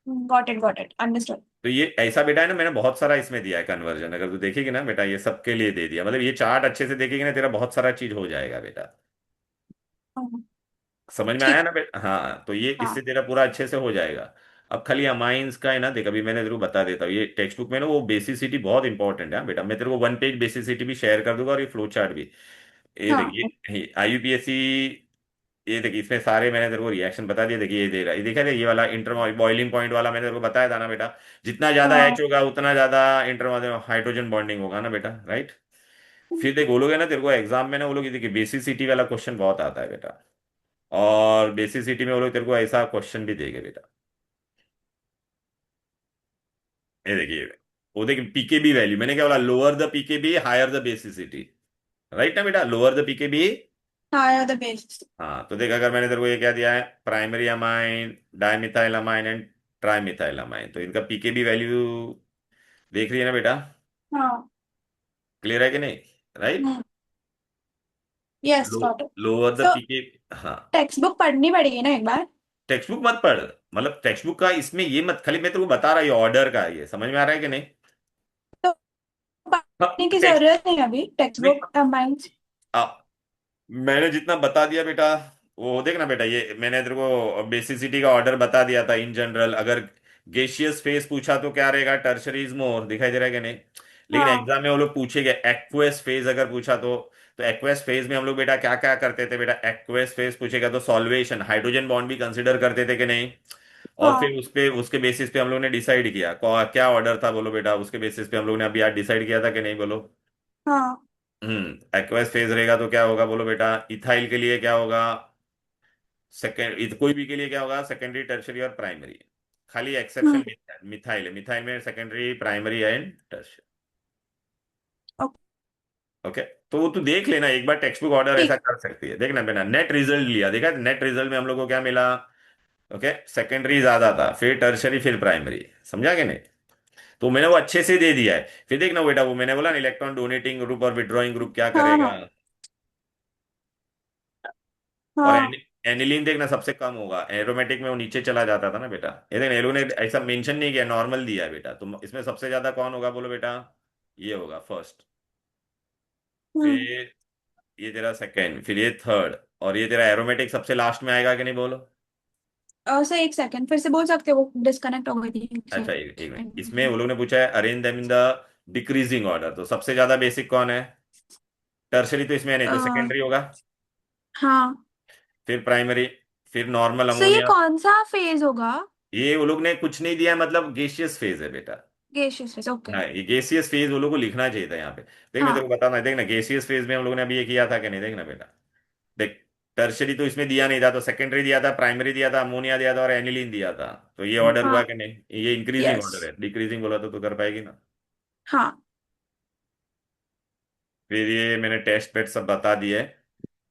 S2: Got it understood.
S1: तो ये ऐसा बेटा है ना, मैंने बहुत सारा इसमें दिया है कन्वर्जन, अगर तू देखेगी ना बेटा ये सबके लिए दे दिया, मतलब ये चार्ट अच्छे से देखेगी ना तेरा बहुत सारा चीज हो जाएगा बेटा। समझ में आया
S2: ठीक।
S1: ना बेटा? हाँ, तो ये इससे
S2: हाँ
S1: तेरा पूरा अच्छे से हो जाएगा। अब खाली अमाइंस का है ना, देख अभी मैंने तेरे को बता देता हूँ, ये टेक्स्ट बुक में ना वो बेसिसिटी बहुत इंपॉर्टेंट है, हाँ बेटा। मैं तेरे को वन पेज बेसिसिटी भी शेयर कर दूंगा और ये फ्लो चार्ट भी। ये
S2: हाँ
S1: देखिए IUPAC, ये देखिए इसमें सारे मैंने तेरे को रिएक्शन बता दिए। देखिए ये दे रहा है, ये देखा ये वाला इंटर बॉइलिंग पॉइंट वाला मैंने तेरे को बताया था ना बेटा। जितना ज्यादा
S2: हाँ।
S1: एच होगा उतना ज्यादा इंटर हाइड्रोजन बॉन्डिंग होगा ना बेटा, राइट। फिर देख बोलोगे ना तेरे को एग्जाम में ना, वो लोग देखिए बेसिसिटी वाला क्वेश्चन बहुत आता है बेटा। और बेसिसिटी में वो लोग तेरे को ऐसा क्वेश्चन भी देंगे बेटा। ये देखिए, वो देखिए पीकेबी वैल्यू मैंने क्या बोला, lower the pKb higher the basicity, right ना बेटा, लोअर द पीकेबी।
S2: हाँ द बेस्ट।
S1: हाँ, तो देख अगर मैंने तेरे को ये क्या दिया है, primary amine, dimethyl amine and trimethyl amine, तो इनका पीकेबी वैल्यू देख रही है ना बेटा?
S2: हाँ।
S1: क्लियर है कि नहीं, right?
S2: Yes
S1: low,
S2: got it.
S1: Lower the
S2: तो
S1: पीके। हाँ,
S2: टेक्स्ट बुक पढ़नी पड़ेगी ना एक बार?
S1: टेक्स्ट बुक मत पढ़, मतलब टेक्स्ट बुक का इसमें ये मत, खाली मैं तेरे को बता रहा हूँ ये ऑर्डर का है, ये समझ में आ रहा है कि नहीं?
S2: तो
S1: हाँ,
S2: पढ़ने की
S1: टेक्स्ट
S2: जरूरत नहीं अभी टेक्स्ट
S1: नहीं,
S2: बुक कंबाइंड।
S1: मैंने जितना बता दिया बेटा, वो देख ना बेटा, ये मैंने तेरे को बेसिसिटी का ऑर्डर बता दिया था इन जनरल। अगर गेशियस फेज पूछा तो क्या रहेगा, टर्शरी इज मोर, दिखाई दे रहा है कि नहीं? लेकिन
S2: हाँ
S1: एग्जाम में वो लोग पूछेंगे एक्वस फेज अगर पूछा तो एक्वस फेज में हम लोग बेटा क्या क्या करते थे बेटा, एक्वस फेज पूछेगा तो सॉल्वेशन, हाइड्रोजन बॉन्ड भी कंसिडर करते थे कि नहीं? और
S2: हाँ
S1: फिर उस पे उसके बेसिस पे हम लोग ने डिसाइड किया क्या ऑर्डर था, बोलो बेटा, उसके बेसिस पे हम लोग ने अभी आज डिसाइड किया था कि नहीं, बोलो।
S2: हाँ।
S1: एक्वस फेज रहेगा तो क्या होगा बोलो बेटा, इथाइल के लिए क्या होगा, सेकेंड कोई भी के लिए क्या होगा, सेकेंडरी टर्शरी और प्राइमरी। खाली
S2: हम्म।
S1: एक्सेप्शन मिथाइल है, मिथाइल में secondary primary and tertiary.
S2: Okay.
S1: Okay, तो वो तू देख लेना एक बार, टेक्स्ट बुक ऑर्डर ऐसा
S2: ठीक।
S1: कर सकती है, देखना बेटा। नेट रिजल्ट लिया, देखा नेट रिजल्ट में हम लोग को क्या मिला? ओके, सेकेंडरी ज्यादा था, फिर टर्शरी, फिर प्राइमरी, समझा कि नहीं? तो मैंने वो अच्छे से दे दिया है। फिर देखना बेटा, वो मैंने बोला ना, इलेक्ट्रॉन डोनेटिंग ग्रुप और विड्रॉइंग ग्रुप क्या
S2: हाँ
S1: करेगा।
S2: हाँ
S1: और
S2: हाँ।
S1: एनिलीन देखना सबसे कम होगा, एरोमेटिक में वो नीचे चला जाता था ना बेटा। ये देखना, ये लोगों ने ऐसा मेंशन नहीं किया, नॉर्मल दिया है बेटा, तो इसमें सबसे ज्यादा कौन होगा बोलो बेटा? ये होगा फर्स्ट,
S2: हम्म।
S1: फिर ये तेरा सेकंड, फिर ये थर्ड, और ये तेरा एरोमेटिक सबसे लास्ट में आएगा कि नहीं, बोलो।
S2: सर एक सेकंड फिर से बोल सकते हो, वो डिस्कनेक्ट हो गई थी एक
S1: अच्छा, एक मिनट, इसमें
S2: सेकंड।
S1: वो लोग ने पूछा है arrange them in the decreasing order, तो सबसे ज्यादा बेसिक कौन है? टर्सरी तो इसमें है नहीं, तो सेकेंडरी होगा,
S2: हाँ।
S1: फिर प्राइमरी, फिर नॉर्मल
S2: सो ये
S1: अमोनिया।
S2: कौन सा फेज होगा?
S1: ये वो लोग ने कुछ नहीं दिया है, मतलब गेशियस फेज है बेटा।
S2: Gaseous phase okay.
S1: हाँ, ये गैसियस फेज वो लोग को लिखना चाहिए था यहाँ पे। देख मैं तेरे को
S2: हाँ
S1: बताना है, देख ना गैसियस फेज में हम लोगों ने अभी ये किया था कि नहीं, देख ना बेटा। देख, टर्शरी तो इसमें दिया नहीं था, तो सेकेंडरी दिया था, प्राइमरी दिया था, अमोनिया दिया था और एनिलीन दिया था। तो ये ऑर्डर हुआ
S2: हाँ।
S1: कि नहीं? ये इंक्रीजिंग
S2: यस।
S1: ऑर्डर है, डिक्रीजिंग बोला तो कर पाएगी ना?
S2: हाँ।
S1: फिर ये मैंने टेस्ट पेट सब बता दिए,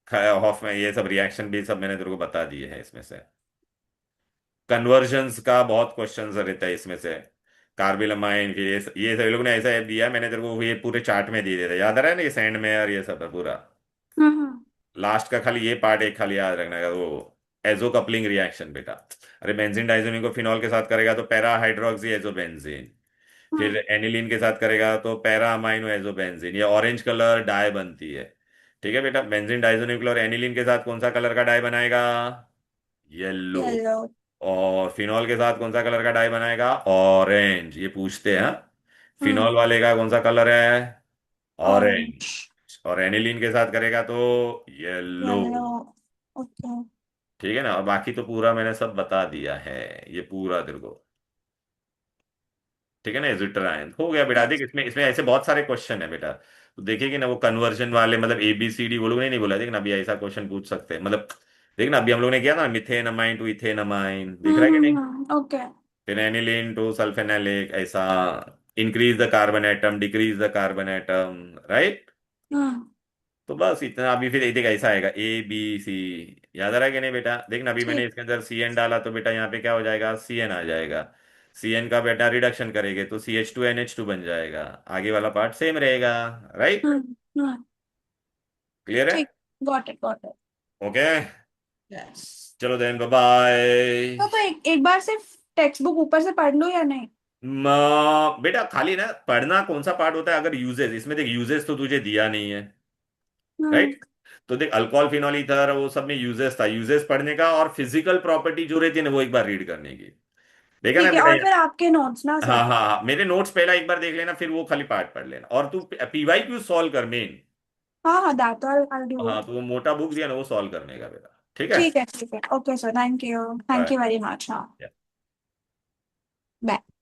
S1: हॉफ में ये सब रिएक्शन भी सब मैंने तेरे को बता दिए हैं इसमें से। कन्वर्जन्स का बहुत क्वेश्चन रहता है इसमें से, कार्बिलमाइन, फिर ये सब लोग ने ऐसा दिया है, मैंने तेरे को ये पूरे चार्ट में दे दिया था, याद आ रहा है ना, ये सैंड में और ये सब है पूरा।
S2: हम्म।
S1: लास्ट का खाली ये पार्ट एक खाली याद रखना है, वो एजो कपलिंग रिएक्शन बेटा। अरे बेंजीन डाइज़ोनियम को फिनॉल के साथ करेगा तो पैरा हाइड्रोक्सी एजो बेंजीन, फिर
S2: हम्म।
S1: एनिलीन के साथ करेगा तो पैरा अमाइनो एजो बेंजीन, ये ऑरेंज कलर डाई बनती है। ठीक है बेटा, बेंजीन डाइज़ोनियम और एनिलीन के साथ कौन सा कलर का डाई बनाएगा? येलो।
S2: येलो।
S1: और फिनॉल के साथ कौन सा कलर का डाई बनाएगा? ऑरेंज, ये पूछते हैं हाँ?
S2: हम्म।
S1: फिनॉल वाले का कौन सा कलर है?
S2: ऑरेंज।
S1: ऑरेंज। और एनिलीन के साथ करेगा तो येलो।
S2: येलो। ओके।
S1: ठीक है ना, और बाकी तो पूरा मैंने सब बता दिया है, ये पूरा तेरे को। ठीक है ना, एजिट्राइन हो गया बेटा। देख
S2: यस।
S1: इसमें इसमें ऐसे बहुत सारे क्वेश्चन है बेटा, तो देखेगी ना वो कन्वर्जन वाले, मतलब ABCD वो लोग ने नहीं बोला, देख ना अभी ऐसा क्वेश्चन पूछ सकते हैं, मतलब देख ना अभी हम लोग ने किया ना, methane amine to ethane amine, दिख रहा है कि नहीं?
S2: ओके।
S1: फिनाइलिन टू सल्फेनोलिक, ऐसा increase the carbon atom, decrease the carbon atom, right.
S2: Hmm.
S1: तो बस इतना। अभी फिर देख ऐसा आएगा ABC, याद आ रहा है कि नहीं बेटा? देखना अभी मैंने
S2: ठीक।
S1: इसके अंदर CN डाला तो बेटा यहाँ पे क्या हो जाएगा, CN आ जाएगा। CN का बेटा रिडक्शन करेंगे तो CH2NH2 बन जाएगा, आगे वाला पार्ट सेम रहेगा, राइट।
S2: हम्म।
S1: क्लियर है?
S2: ठीक। Got it got it.
S1: Okay,
S2: yes.
S1: चलो देन बाय बाय।
S2: तो एक एक बार सिर्फ टेक्स्ट बुक ऊपर से पढ़ लो या नहीं?
S1: बेटा खाली ना पढ़ना कौन सा पार्ट होता है, अगर यूजेस, इसमें देख यूजेस तो तुझे दिया नहीं है,
S2: हम्म।
S1: राइट। तो देख अल्कोहल फिनॉल ईथर वो सब में यूजेस था, यूजेस पढ़ने का, और फिजिकल प्रॉपर्टी जो रहती है ना वो एक बार रीड करने की। देखा ना
S2: ठीक है,
S1: बेटा
S2: और फिर आपके नोट्स ना
S1: हाँ
S2: सर।
S1: हाँ हाँ, मेरे नोट्स पहला एक बार देख लेना, फिर वो खाली पार्ट पढ़ लेना, और तू पीवाई क्यू सॉल्व कर मेन।
S2: हाँ हाँ, दैट तो आई डू
S1: हाँ
S2: इट।
S1: तो वो मोटा बुक दिया ना वो सॉल्व करने का बेटा, ठीक है।
S2: ठीक है, ठीक है, okay sir, thank you, thank
S1: bye.
S2: You very much, हाँ। बाय।